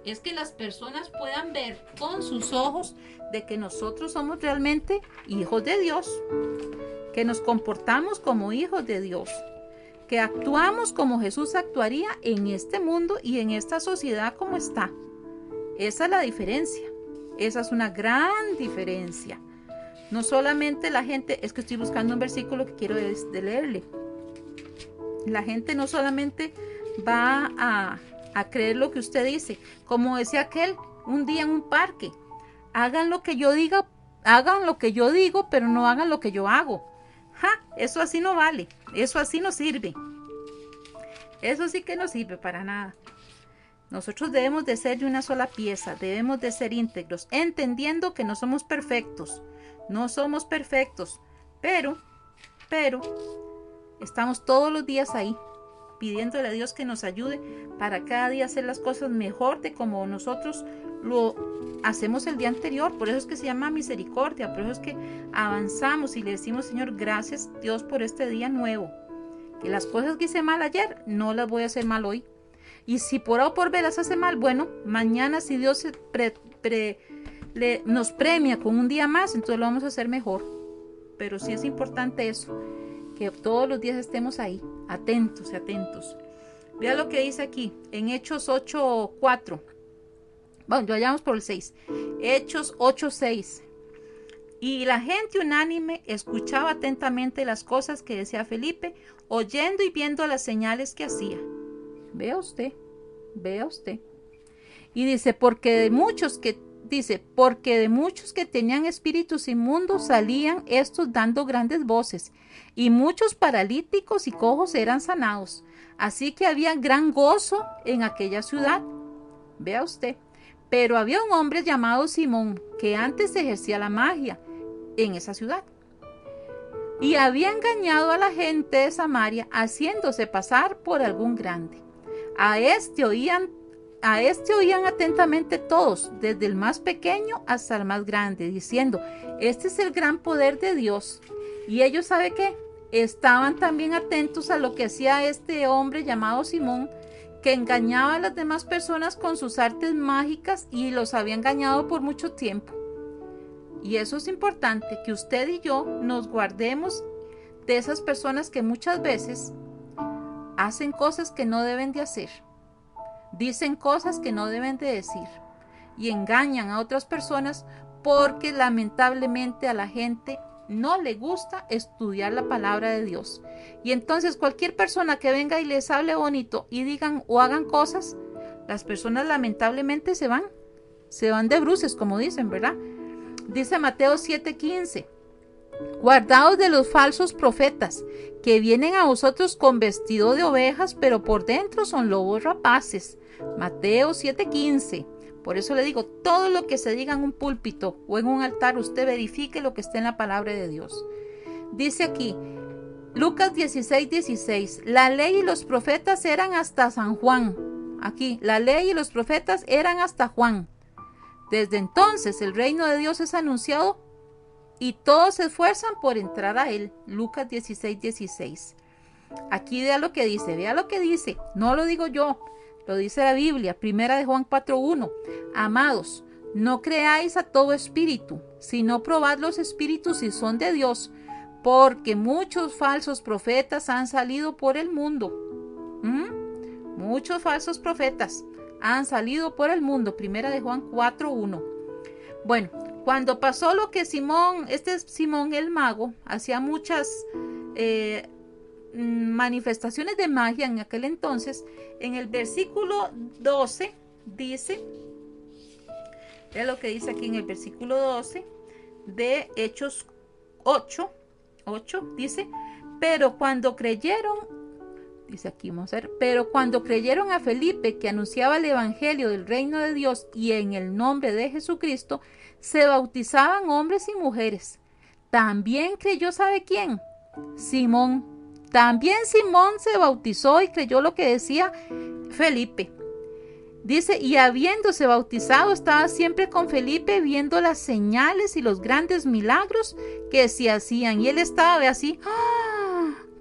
Es que las personas puedan ver con sus ojos de que nosotros somos realmente hijos de Dios. que nos comportamos como hijos de Dios, que actuamos como Jesús actuaría en este mundo y en esta sociedad como está. Esa es la diferencia. Esa es una gran diferencia. No solamente la gente, es que estoy buscando un versículo que quiero de leerle. La gente no solamente va a creer lo que usted dice, como decía aquel un día en un parque, hagan lo que yo diga, hagan lo que yo digo, pero no hagan lo que yo hago. Eso así no vale, eso así no sirve. Eso sí que no sirve para nada. Nosotros debemos de ser de una sola pieza, debemos de ser íntegros, entendiendo que no somos perfectos, pero estamos todos los días ahí, pidiéndole a Dios que nos ayude para cada día hacer las cosas mejor de como nosotros lo hacemos el día anterior. Por eso es que se llama misericordia, por eso es que avanzamos y le decimos, Señor, gracias Dios por este día nuevo, que las cosas que hice mal ayer, no las voy a hacer mal hoy. Y si por A o por B las hace mal, bueno, mañana si Dios nos premia con un día más, entonces lo vamos a hacer mejor. Pero sí es importante eso, que todos los días estemos ahí, atentos y atentos. Vea lo que dice aquí, en Hechos 8:4. Bueno, ya vayamos por el 6. Hechos 8:6. Y la gente unánime escuchaba atentamente las cosas que decía Felipe, oyendo y viendo las señales que hacía. Vea usted. Y dice, porque de muchos que tenían espíritus inmundos salían estos dando grandes voces, y muchos paralíticos y cojos eran sanados. Así que había gran gozo en aquella ciudad. Vea usted. Pero había un hombre llamado Simón, que antes ejercía la magia en esa ciudad, y había engañado a la gente de Samaria, haciéndose pasar por algún grande. A este oían atentamente todos, desde el más pequeño hasta el más grande, diciendo, este es el gran poder de Dios. Y ellos, ¿sabe qué? Estaban también atentos a lo que hacía este hombre llamado Simón, que engañaba a las demás personas con sus artes mágicas, y los había engañado por mucho tiempo. Y eso es importante, que usted y yo nos guardemos de esas personas que muchas veces hacen cosas que no deben de hacer, dicen cosas que no deben de decir y engañan a otras personas, porque lamentablemente a la gente no le gusta estudiar la palabra de Dios. Y entonces cualquier persona que venga y les hable bonito y digan o hagan cosas, las personas lamentablemente se van de bruces, como dicen, ¿verdad? Dice Mateo 7:15. Guardaos de los falsos profetas, que vienen a vosotros con vestido de ovejas, pero por dentro son lobos rapaces. Mateo 7:15. Por eso le digo, todo lo que se diga en un púlpito o en un altar, usted verifique lo que está en la palabra de Dios. Dice aquí, Lucas 16:16. La ley y los profetas eran hasta San Juan. Aquí, la ley y los profetas eran hasta Juan. Desde entonces el reino de Dios es anunciado y todos se esfuerzan por entrar a él. Lucas 16:16. Aquí vea lo que dice, no lo digo yo, lo dice la Biblia, primera de Juan 4:1. Amados, no creáis a todo espíritu, sino probad los espíritus si son de Dios, porque muchos falsos profetas han salido por el mundo. Muchos falsos profetas han salido por el mundo. Primera de Juan 4:1. Bueno, cuando pasó lo que Simón el mago hacía muchas manifestaciones de magia en aquel entonces, en el versículo 12 dice, vea lo que dice aquí en el versículo 12 de Hechos 8, dice, pero cuando creyeron a Felipe, que anunciaba el evangelio del reino de Dios, y en el nombre de Jesucristo se bautizaban hombres y mujeres. También creyó, ¿sabe quién? Simón. También Simón se bautizó y creyó lo que decía Felipe. Dice, y habiéndose bautizado, estaba siempre con Felipe, viendo las señales y los grandes milagros que se hacían. Y él estaba así,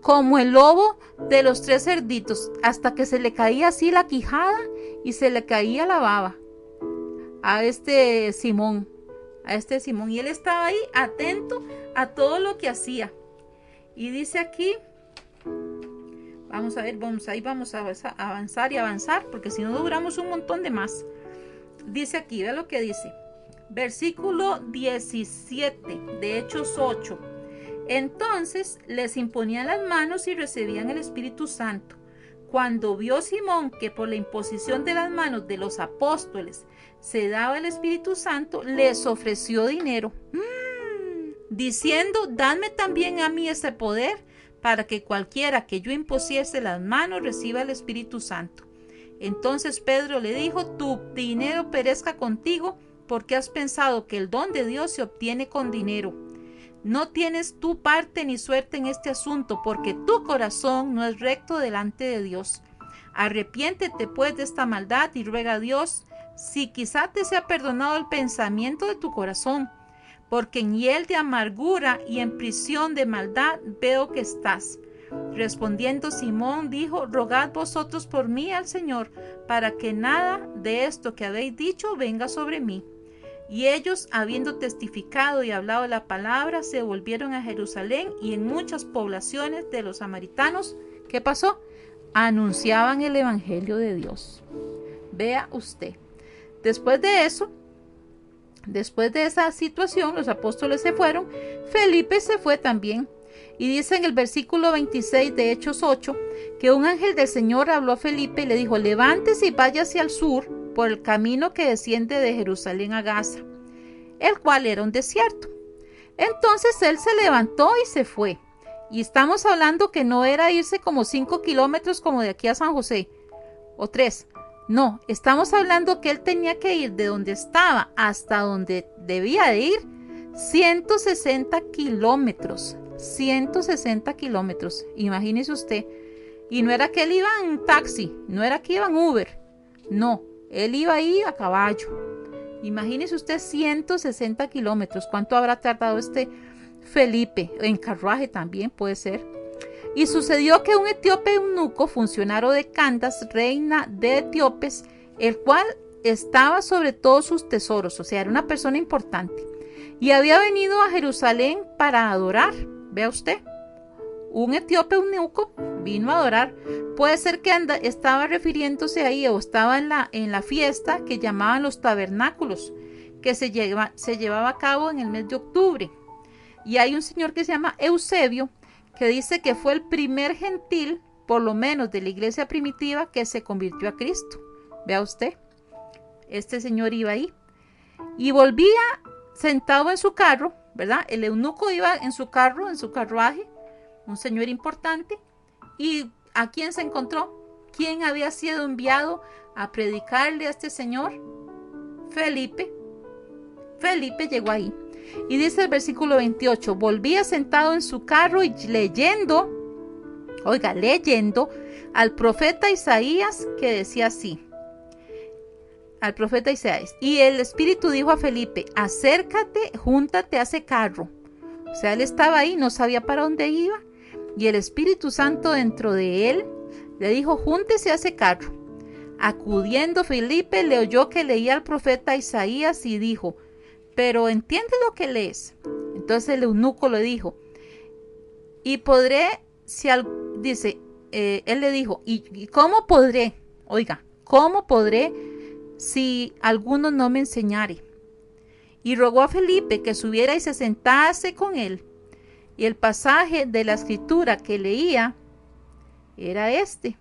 como el lobo de los 3 cerditos, hasta que se le caía así la quijada y se le caía la baba a este Simón. Y él estaba ahí atento a todo lo que hacía. Y dice aquí, vamos a ver, vamos a avanzar y avanzar, porque si no duramos un montón de más. Dice aquí, ve lo que dice. Versículo 17 de Hechos 8. Entonces les imponían las manos y recibían el Espíritu Santo. Cuando vio Simón que por la imposición de las manos de los apóstoles se daba el Espíritu Santo, les ofreció dinero, diciendo, dadme también a mí ese poder, para que cualquiera que yo impusiese las manos reciba el Espíritu Santo. Entonces Pedro le dijo, tu dinero perezca contigo, porque has pensado que el don de Dios se obtiene con dinero. No tienes tu parte ni suerte en este asunto, porque tu corazón no es recto delante de Dios. Arrepiéntete pues de esta maldad y ruega a Dios, si quizá te sea perdonado el pensamiento de tu corazón, porque en hiel de amargura y en prisión de maldad veo que estás. Respondiendo Simón dijo, rogad vosotros por mí al Señor, para que nada de esto que habéis dicho venga sobre mí. Y ellos, habiendo testificado y hablado la palabra, se volvieron a Jerusalén, y en muchas poblaciones de los samaritanos, ¿qué pasó? Anunciaban el evangelio de Dios. Vea usted. Después de eso, después de esa situación, los apóstoles se fueron, Felipe se fue también. Y dice en el versículo 26 de Hechos 8, que un ángel del Señor habló a Felipe y le dijo, levántese y vaya hacia el sur, por el camino que desciende de Jerusalén a Gaza, el cual era un desierto. Entonces él se levantó y se fue. Y estamos hablando que no era irse como 5 kilómetros como de aquí a San José, o 3. No, estamos hablando que él tenía que ir de donde estaba hasta donde debía de ir 160 kilómetros. 160 kilómetros, imagínese usted. Y no era que él iba en taxi, no era que iba en Uber, no, él iba ahí a caballo. Imagínese usted 160 kilómetros, ¿cuánto habrá tardado este Felipe? En carruaje también puede ser. Y sucedió que un etíope eunuco, funcionario de Candace, reina de etíopes, el cual estaba sobre todos sus tesoros, o sea, era una persona importante, y había venido a Jerusalén para adorar. Vea usted, un etíope eunuco vino a adorar. Puede ser que estaba refiriéndose ahí, o estaba en la fiesta que llamaban los tabernáculos, que se llevaba a cabo en el mes de octubre. Y hay un señor que se llama Eusebio, que dice que fue el primer gentil, por lo menos de la iglesia primitiva, que se convirtió a Cristo. Vea usted, este señor iba ahí y volvía sentado en su carro, ¿verdad? El eunuco iba en su carro, en su carruaje, un señor importante. ¿Y a quién se encontró? ¿Quién había sido enviado a predicarle a este señor? Felipe. Felipe llegó ahí. Y dice el versículo 28, volvía sentado en su carro y leyendo al profeta Isaías, que decía así. Al profeta Isaías. Y el Espíritu dijo a Felipe, acércate, júntate a ese carro. O sea, él estaba ahí, no sabía para dónde iba. Y el Espíritu Santo dentro de él le dijo, júntese a ese carro. Acudiendo Felipe, le oyó que leía al profeta Isaías y dijo, pero ¿entiendes lo que lees? Entonces el eunuco le dijo, y podré, él le dijo, ¿y cómo podré? Oiga, ¿cómo podré si alguno no me enseñare? Y rogó a Felipe que subiera y se sentase con él. Y el pasaje de la escritura que leía era este.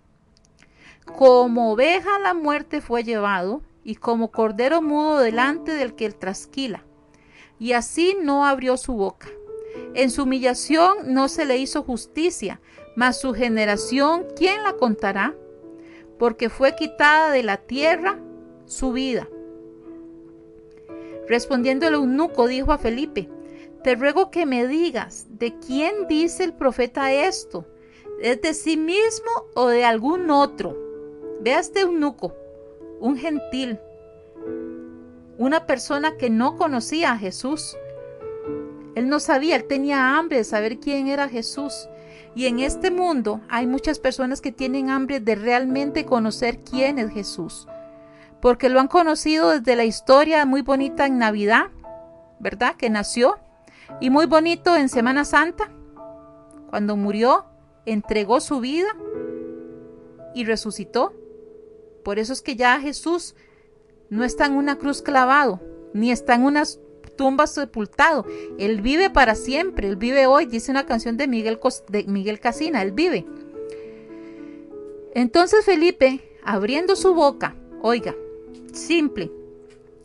Como oveja a la muerte fue llevado, y como cordero mudo delante del que él trasquila. Y así no abrió su boca. En su humillación no se le hizo justicia, mas su generación, ¿quién la contará? Porque fue quitada de la tierra su vida. Respondiendo el eunuco dijo a Felipe, te ruego que me digas, ¿de quién dice el profeta esto? ¿Es de sí mismo o de algún otro? Vea este eunuco, un gentil, una persona que no conocía a Jesús. Él no sabía, él tenía hambre de saber quién era Jesús. Y en este mundo hay muchas personas que tienen hambre de realmente conocer quién es Jesús. Porque lo han conocido desde la historia muy bonita en Navidad, ¿verdad? Que nació. Y muy bonito en Semana Santa, Cuando murió, entregó su vida y resucitó. Por eso es que ya Jesús no está en una cruz clavado, ni está en una tumba sepultado. Él vive para siempre, Él vive hoy, dice una canción de Miguel Casina, Él vive. Entonces Felipe, abriendo su boca, oiga, simple,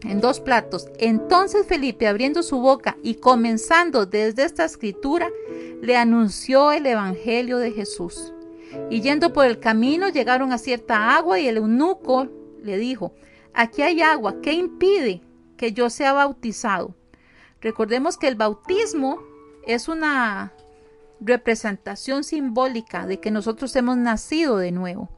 en 2 platos. Entonces Felipe, abriendo su boca y comenzando desde esta escritura, le anunció el evangelio de Jesús. Y yendo por el camino, llegaron a cierta agua y el eunuco le dijo: aquí hay agua, ¿qué impide que yo sea bautizado? Recordemos que el bautismo es una representación simbólica de que nosotros hemos nacido de nuevo.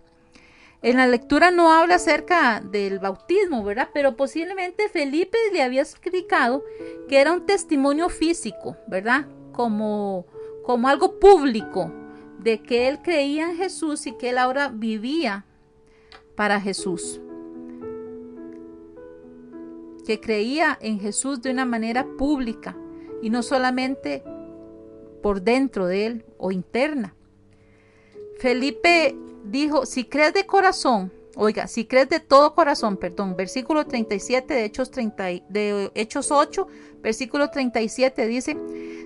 En la lectura no habla acerca del bautismo, ¿verdad? Pero posiblemente Felipe le había explicado que era un testimonio físico, ¿verdad? Como algo público de que él creía en Jesús y que él ahora vivía para Jesús. Que creía en Jesús de una manera pública y no solamente por dentro de él o interna. Felipe dijo: si crees de corazón, oiga, si crees de todo corazón, versículo 37 de Hechos 8, versículo 37 dice: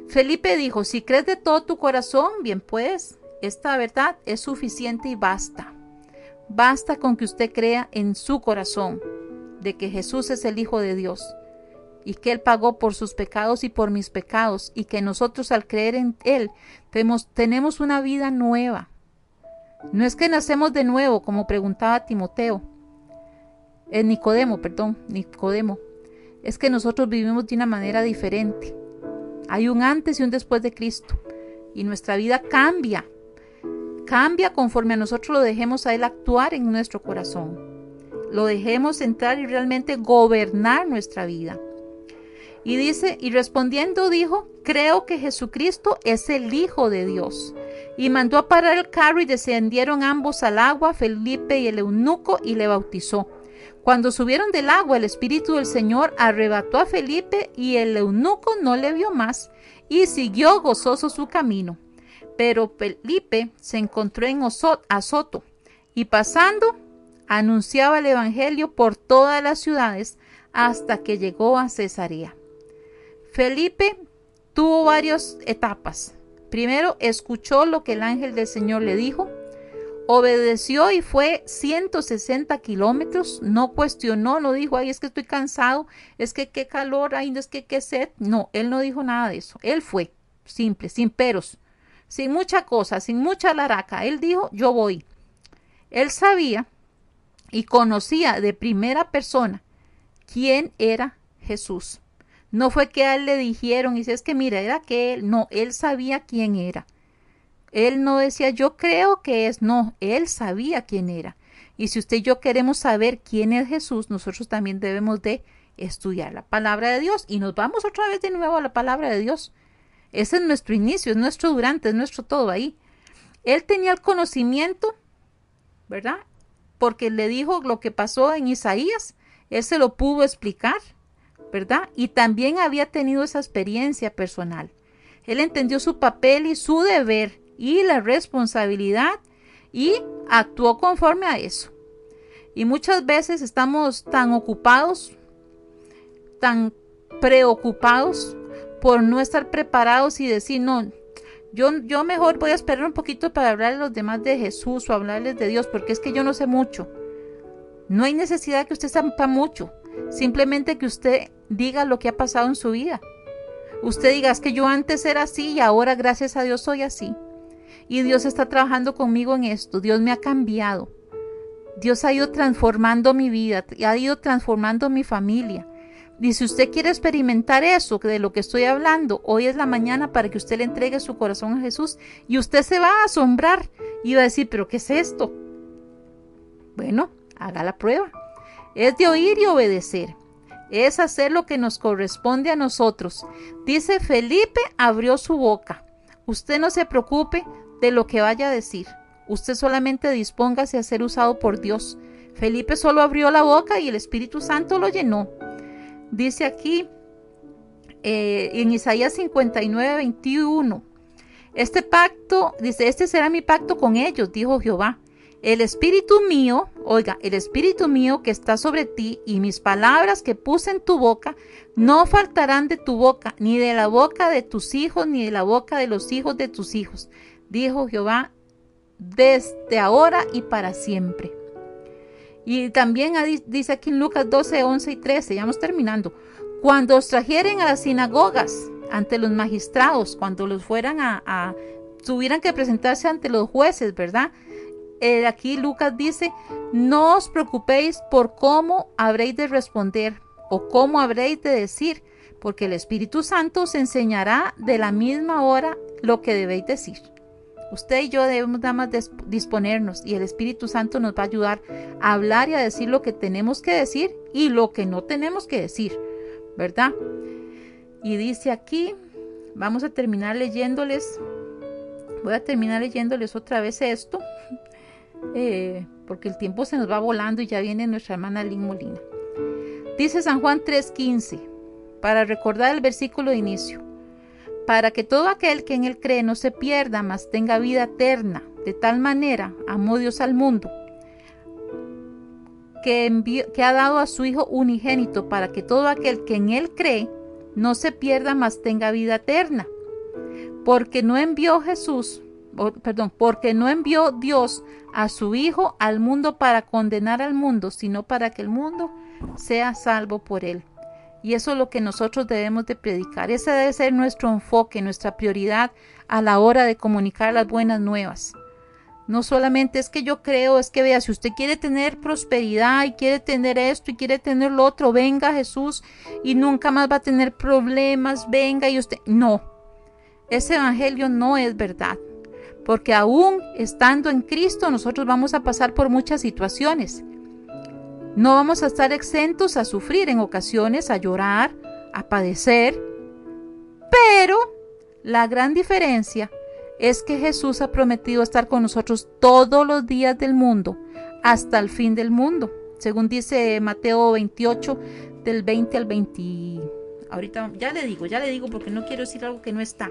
Felipe dijo: si crees de todo tu corazón, bien pues, esta verdad es suficiente y basta. Basta con que usted crea en su corazón de que Jesús es el Hijo de Dios y que Él pagó por sus pecados y por mis pecados, y que nosotros al creer en Él tenemos una vida nueva. No es que nacemos de nuevo, como preguntaba Nicodemo. Es que nosotros vivimos de una manera diferente. Hay un antes y un después de Cristo, y nuestra vida cambia conforme a nosotros lo dejemos a Él actuar en nuestro corazón. Lo dejemos entrar y realmente gobernar nuestra vida. Y dice, y respondiendo dijo: creo que Jesucristo es el Hijo de Dios. Y mandó a parar el carro y descendieron ambos al agua, Felipe y el eunuco, y le bautizó. Cuando subieron del agua, el Espíritu del Señor arrebató a Felipe y el eunuco no le vio más y siguió gozoso su camino. Pero Felipe se encontró en Azoto y pasando anunciaba el evangelio por todas las ciudades hasta que llegó a Cesarea. Felipe tuvo varias etapas. Primero, escuchó lo que el ángel del Señor le dijo, obedeció y fue 160 kilómetros, no cuestionó, no dijo: ay, es que estoy cansado, es que qué calor, ay, es que qué sed. No, él no dijo nada de eso. Él fue simple, sin peros, sin mucha cosa, sin mucha laraca. Él dijo: yo voy. Él sabía y conocía de primera persona quién era Jesús. No fue que a él le dijeron, y dice: es que mira, era que él. No, él sabía quién era. Él no decía: yo creo que es. No, él sabía quién era. Y si usted y yo queremos saber quién es Jesús, nosotros también debemos de estudiar la palabra de Dios. Y nos vamos otra vez de nuevo a la palabra de Dios. Ese es nuestro inicio, es nuestro durante, es nuestro todo ahí. Él tenía el conocimiento, ¿verdad? Porque le dijo lo que pasó en Isaías. Él se lo pudo explicar, ¿verdad? Y también había tenido esa experiencia personal. Él entendió su papel y su deber y la responsabilidad y actuó conforme a eso. Y muchas veces estamos tan ocupados, tan preocupados por no estar preparados y decir: no, yo mejor voy a esperar un poquito para hablarle a los demás de Jesús o hablarles de Dios, porque es que yo no sé mucho. No hay necesidad que usted sepa mucho, simplemente que usted diga lo que ha pasado en su vida. Usted diga: es que yo antes era así y ahora gracias a Dios soy así. Y Dios está trabajando conmigo en esto. Dios me ha cambiado. Dios ha ido transformando mi vida, ha ido transformando mi familia. Y si usted quiere experimentar eso de lo que estoy hablando, hoy es la mañana para que usted le entregue su corazón a Jesús. Y usted se va a asombrar y va a decir: ¿pero qué es esto? Bueno, haga la prueba. Es de oír y obedecer. Es hacer lo que nos corresponde a nosotros. Dice: Felipe abrió su boca. Usted no se preocupe de lo que vaya a decir. Usted solamente dispóngase a ser usado por Dios. Felipe solo abrió la boca y el Espíritu Santo lo llenó. Dice aquí en Isaías 59:21: Este pacto, dice, este será mi pacto con ellos, dijo Jehová. El espíritu mío, oiga, el espíritu mío que está sobre ti y mis palabras que puse en tu boca no faltarán de tu boca, ni de la boca de tus hijos, ni de la boca de los hijos de tus hijos, dijo Jehová, desde ahora y para siempre. Y también dice aquí en Lucas 12, 11 y 13, ya vamos terminando. Cuando os trajeren a las sinagogas, ante los magistrados, cuando los fueran tuvieran que presentarse ante los jueces, ¿verdad? Aquí Lucas dice, no os preocupéis por cómo habréis de responder o cómo habréis de decir, porque el Espíritu Santo os enseñará de la misma hora lo que debéis decir. Usted y yo debemos nada más disponernos y el Espíritu Santo nos va a ayudar a hablar y a decir lo que tenemos que decir y lo que no tenemos que decir, ¿verdad? Y dice aquí, vamos a terminar leyéndoles, voy a terminar leyéndoles otra vez esto, porque el tiempo se nos va volando y ya viene nuestra hermana Lynn Molina. Dice San Juan 3:15, para recordar el versículo de inicio, para que todo aquel que en él cree no se pierda, mas tenga vida eterna. De tal manera amó Dios al mundo, que ha dado a su Hijo unigénito, para que todo aquel que en él cree no se pierda, mas tenga vida eterna. Porque no envió Dios a su Hijo al mundo para condenar al mundo, sino para que el mundo sea salvo por él. Y eso es lo que nosotros debemos de predicar. Ese debe ser nuestro enfoque, nuestra prioridad a la hora de comunicar las buenas nuevas. No solamente es que yo creo, es que vea, si usted quiere tener prosperidad y quiere tener esto y quiere tener lo otro, venga Jesús y nunca más va a tener problemas, venga y usted... No, ese evangelio no es verdad. Porque aún estando en Cristo nosotros vamos a pasar por muchas situaciones. No vamos a estar exentos a sufrir en ocasiones, a llorar, a padecer. Pero la gran diferencia es que Jesús ha prometido estar con nosotros todos los días del mundo, hasta el fin del mundo. Según dice Mateo 28, del 20 al 20. Ahorita ya le digo porque no quiero decir algo que no está.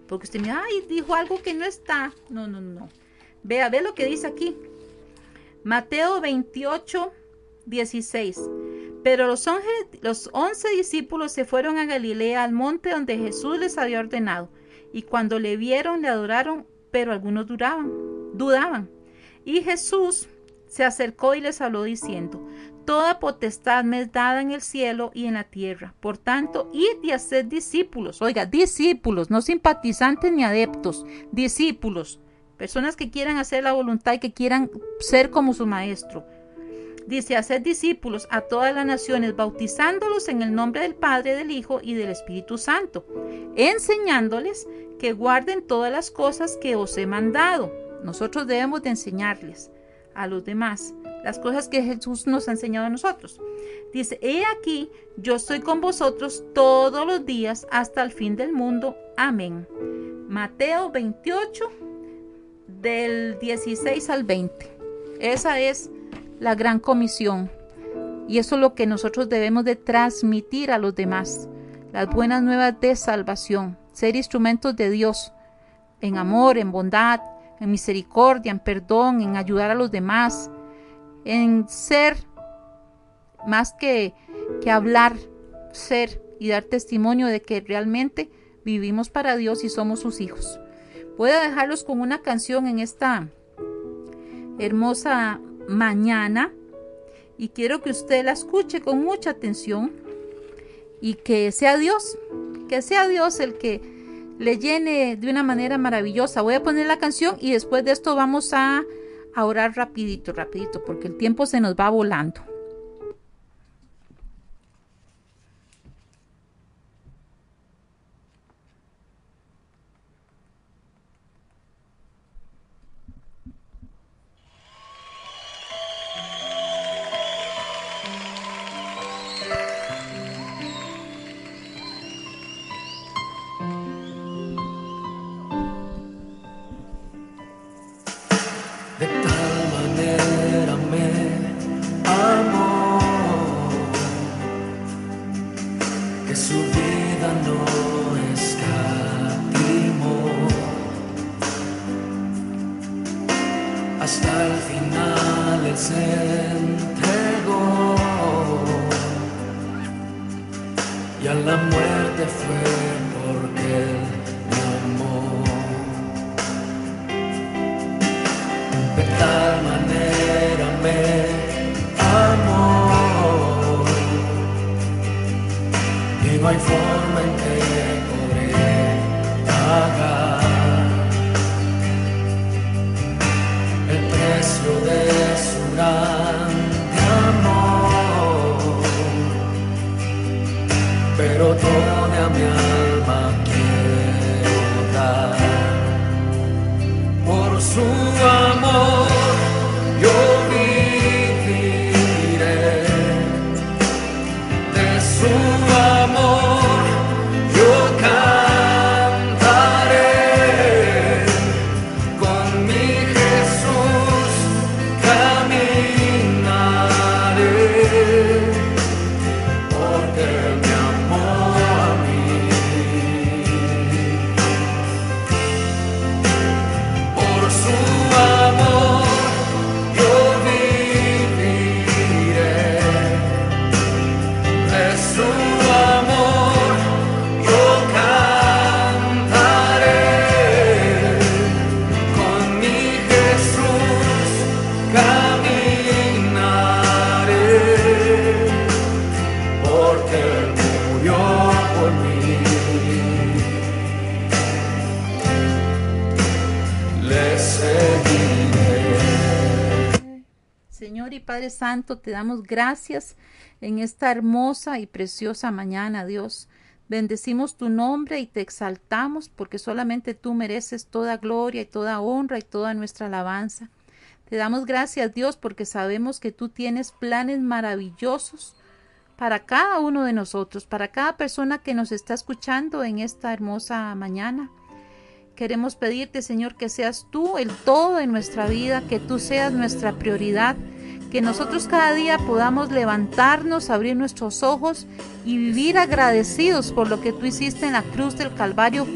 Porque usted me dijo algo que no está. No. Ve lo que dice aquí. Mateo 28, 16. Pero los 11 discípulos se fueron a Galilea, al monte donde Jesús les había ordenado. Y cuando le vieron, le adoraron, pero algunos dudaban. Y Jesús se acercó y les habló diciendo: toda potestad me es dada en el cielo y en la tierra. Por tanto, id y haced discípulos. Oiga, discípulos, no simpatizantes ni adeptos. Discípulos. Personas que quieran hacer la voluntad y que quieran ser como su maestro. Dice, haced discípulos a todas las naciones, bautizándolos en el nombre del Padre, del Hijo y del Espíritu Santo, enseñándoles que guarden todas las cosas que os he mandado. Nosotros debemos de enseñarles a los demás las cosas que Jesús nos ha enseñado a nosotros. Dice, he aquí, yo estoy con vosotros todos los días hasta el fin del mundo. Amén. Mateo 28, del 16 al 20. Esa es la gran comisión. Y eso es lo que nosotros debemos de transmitir a los demás. Las buenas nuevas de salvación. Ser instrumentos de Dios en amor, en bondad, en misericordia, en perdón, en ayudar a los demás, en ser más que hablar, ser y dar testimonio de que realmente vivimos para Dios y somos sus hijos. Voy a dejarlos con una canción en esta hermosa mañana y quiero que usted la escuche con mucha atención y que sea Dios el que le llene de una manera maravillosa. Voy a poner la canción y después de esto vamos a orar rapidito, porque el tiempo se nos va volando. De tal manera me amó y a la muerte fue porque Él me amó. De tal manera me amó que no hay forma en que podré pagar el precio de su grande amor, pero toda mi alma quiero dar. Por su amor yo viviré, de su amor yo cantaré, con mi Jesús caminaré, porque Él me amó a mí. Por su amor yo viviré, de su amor yo cantaré, con mi Jesús caminaré, porque Él murió por mí. Le seguiré. Señor y Padre Santo, te damos gracias en esta hermosa y preciosa mañana, Dios. Bendecimos tu nombre y te exaltamos porque solamente tú mereces toda gloria y toda honra y toda nuestra alabanza. Te damos gracias, Dios, porque sabemos que tú tienes planes maravillosos para cada uno de nosotros, para cada persona que nos está escuchando en esta hermosa mañana. Queremos pedirte, Señor, que seas tú el todo de nuestra vida, que tú seas nuestra prioridad, que nosotros cada día podamos levantarnos, abrir nuestros ojos y vivir agradecidos por lo que tú hiciste en la cruz del Calvario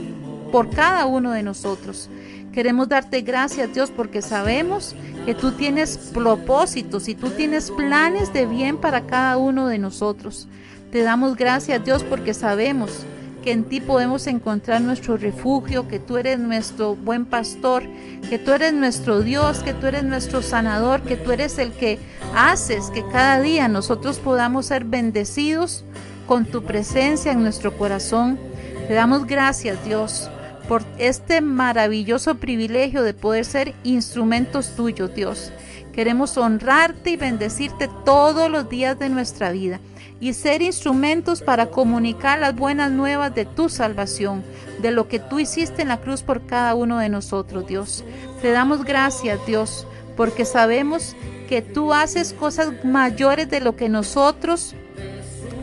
por cada uno de nosotros. Queremos darte gracias, Dios, porque sabemos que tú tienes propósitos y tú tienes planes de bien para cada uno de nosotros. Te damos gracias, Dios, porque sabemos que en ti podemos encontrar nuestro refugio, que tú eres nuestro buen pastor, que tú eres nuestro Dios, que tú eres nuestro sanador, que tú eres el que haces que cada día nosotros podamos ser bendecidos con tu presencia en nuestro corazón. Te damos gracias, Dios, por este maravilloso privilegio de poder ser instrumentos tuyos, Dios. Queremos honrarte y bendecirte todos los días de nuestra vida y ser instrumentos para comunicar las buenas nuevas de tu salvación, de lo que tú hiciste en la cruz por cada uno de nosotros, Dios. Te damos gracias, Dios, porque sabemos que tú haces cosas mayores de lo que nosotros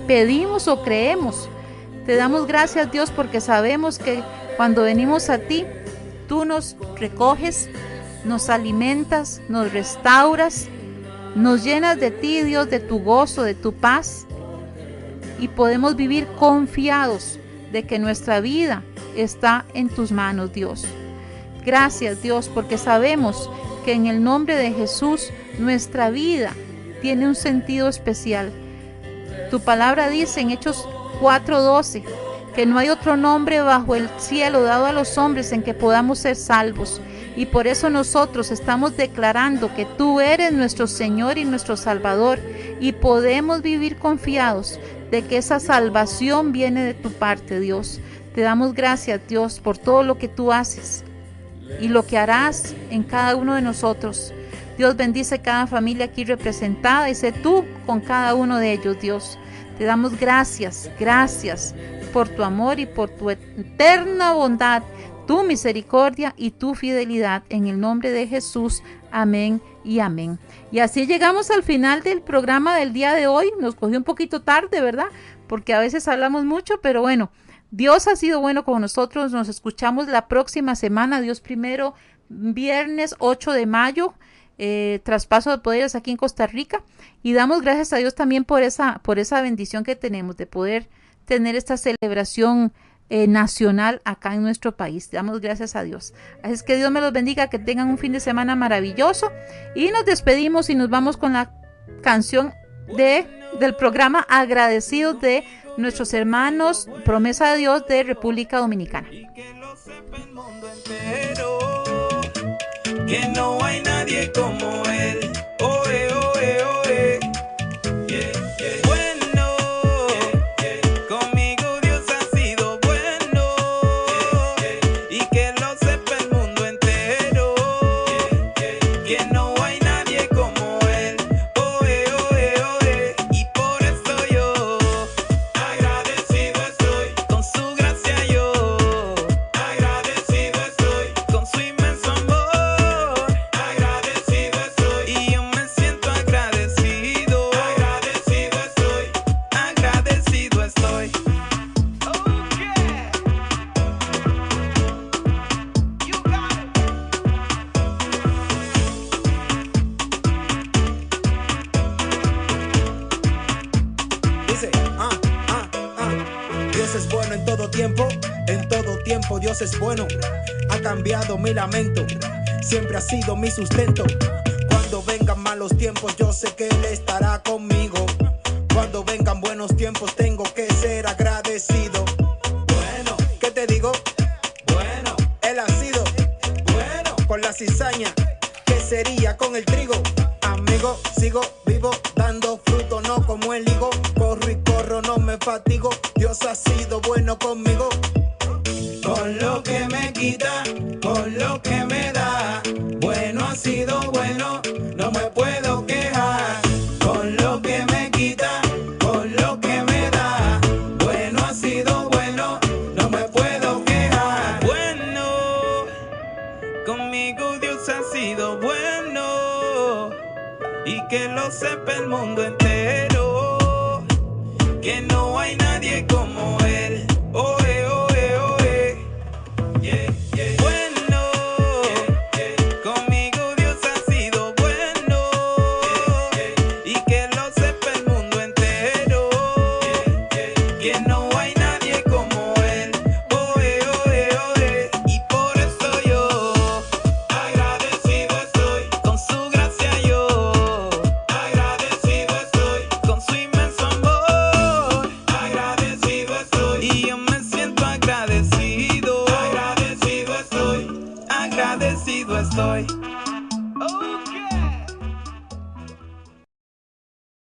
pedimos o creemos. Te damos gracias, Dios, porque sabemos que cuando venimos a ti, tú nos recoges, nos alimentas, nos restauras, nos llenas de ti, Dios, de tu gozo, de tu paz, y podemos vivir confiados de que nuestra vida está en tus manos, Dios. Gracias, Dios, porque sabemos que en el nombre de Jesús nuestra vida tiene un sentido especial. Tu palabra dice en Hechos 4:12 que no hay otro nombre bajo el cielo dado a los hombres en que podamos ser salvos. Y por eso nosotros estamos declarando que tú eres nuestro Señor y nuestro Salvador, y podemos vivir confiados de que esa salvación viene de tu parte, Dios. Te damos gracias, Dios, por todo lo que tú haces y lo que harás en cada uno de nosotros. Dios, bendice cada familia aquí representada y sé tú con cada uno de ellos, Dios. Te damos gracias, gracias por tu amor y por tu eterna bondad, tu misericordia y tu fidelidad. En el nombre de Jesús, amén y amén. Y así llegamos al final del programa del día de hoy. Nos cogió un poquito tarde, ¿verdad? Porque a veces hablamos mucho, pero bueno, Dios ha sido bueno con nosotros. Nos escuchamos la próxima semana, Dios primero, viernes 8 de mayo, traspaso de poderes aquí en Costa Rica. Y damos gracias a Dios también por esa bendición que tenemos de poder tener esta celebración nacional acá en nuestro país. Damos gracias a Dios. Así es que Dios me los bendiga, que tengan un fin de semana maravilloso, y nos despedimos y nos vamos con la canción del programa Agradecidos de nuestros hermanos Promesa de Dios de República Dominicana. Y que lo sepa el mundo entero, que no hay nadie como él. Oe, oe, oe. Yeah, yeah. Bueno, conmigo Dios ha sido bueno, y que lo sepa el mundo entero, que no hay nadie como él. Oe, oe, oe. Y por eso yo agradecido estoy, con su gracia yo agradecido estoy, con su inmenso amor agradecido estoy, y yo me siento agradecido, agradecido estoy, agradecido estoy. Oh yeah, you got it. Dice, Dios es bueno en todo tiempo Dios es bueno. Ha cambiado mi lamento, siempre ha sido mi sustento. Cuando vengan malos tiempos, yo sé que Él estará conmigo. Cuando vengan buenos tiempos, tengo que ser agradecido. Bueno, ¿qué te digo? Bueno, Él ha sido bueno con la cizaña. ¿Qué sería con el trigo? Amigo, sigo vivo, dando fruto, no como el higo. Corro y corro, no me fatigo. Dios ha sido bueno conmigo. Con lo que me quita, con lo que me da, bueno ha sido bueno, no me puedo quejar. Con lo que me quita, con lo que me da, bueno ha sido bueno, no me puedo quejar. Bueno, conmigo Dios ha sido bueno, y que lo sepa el mundo entero.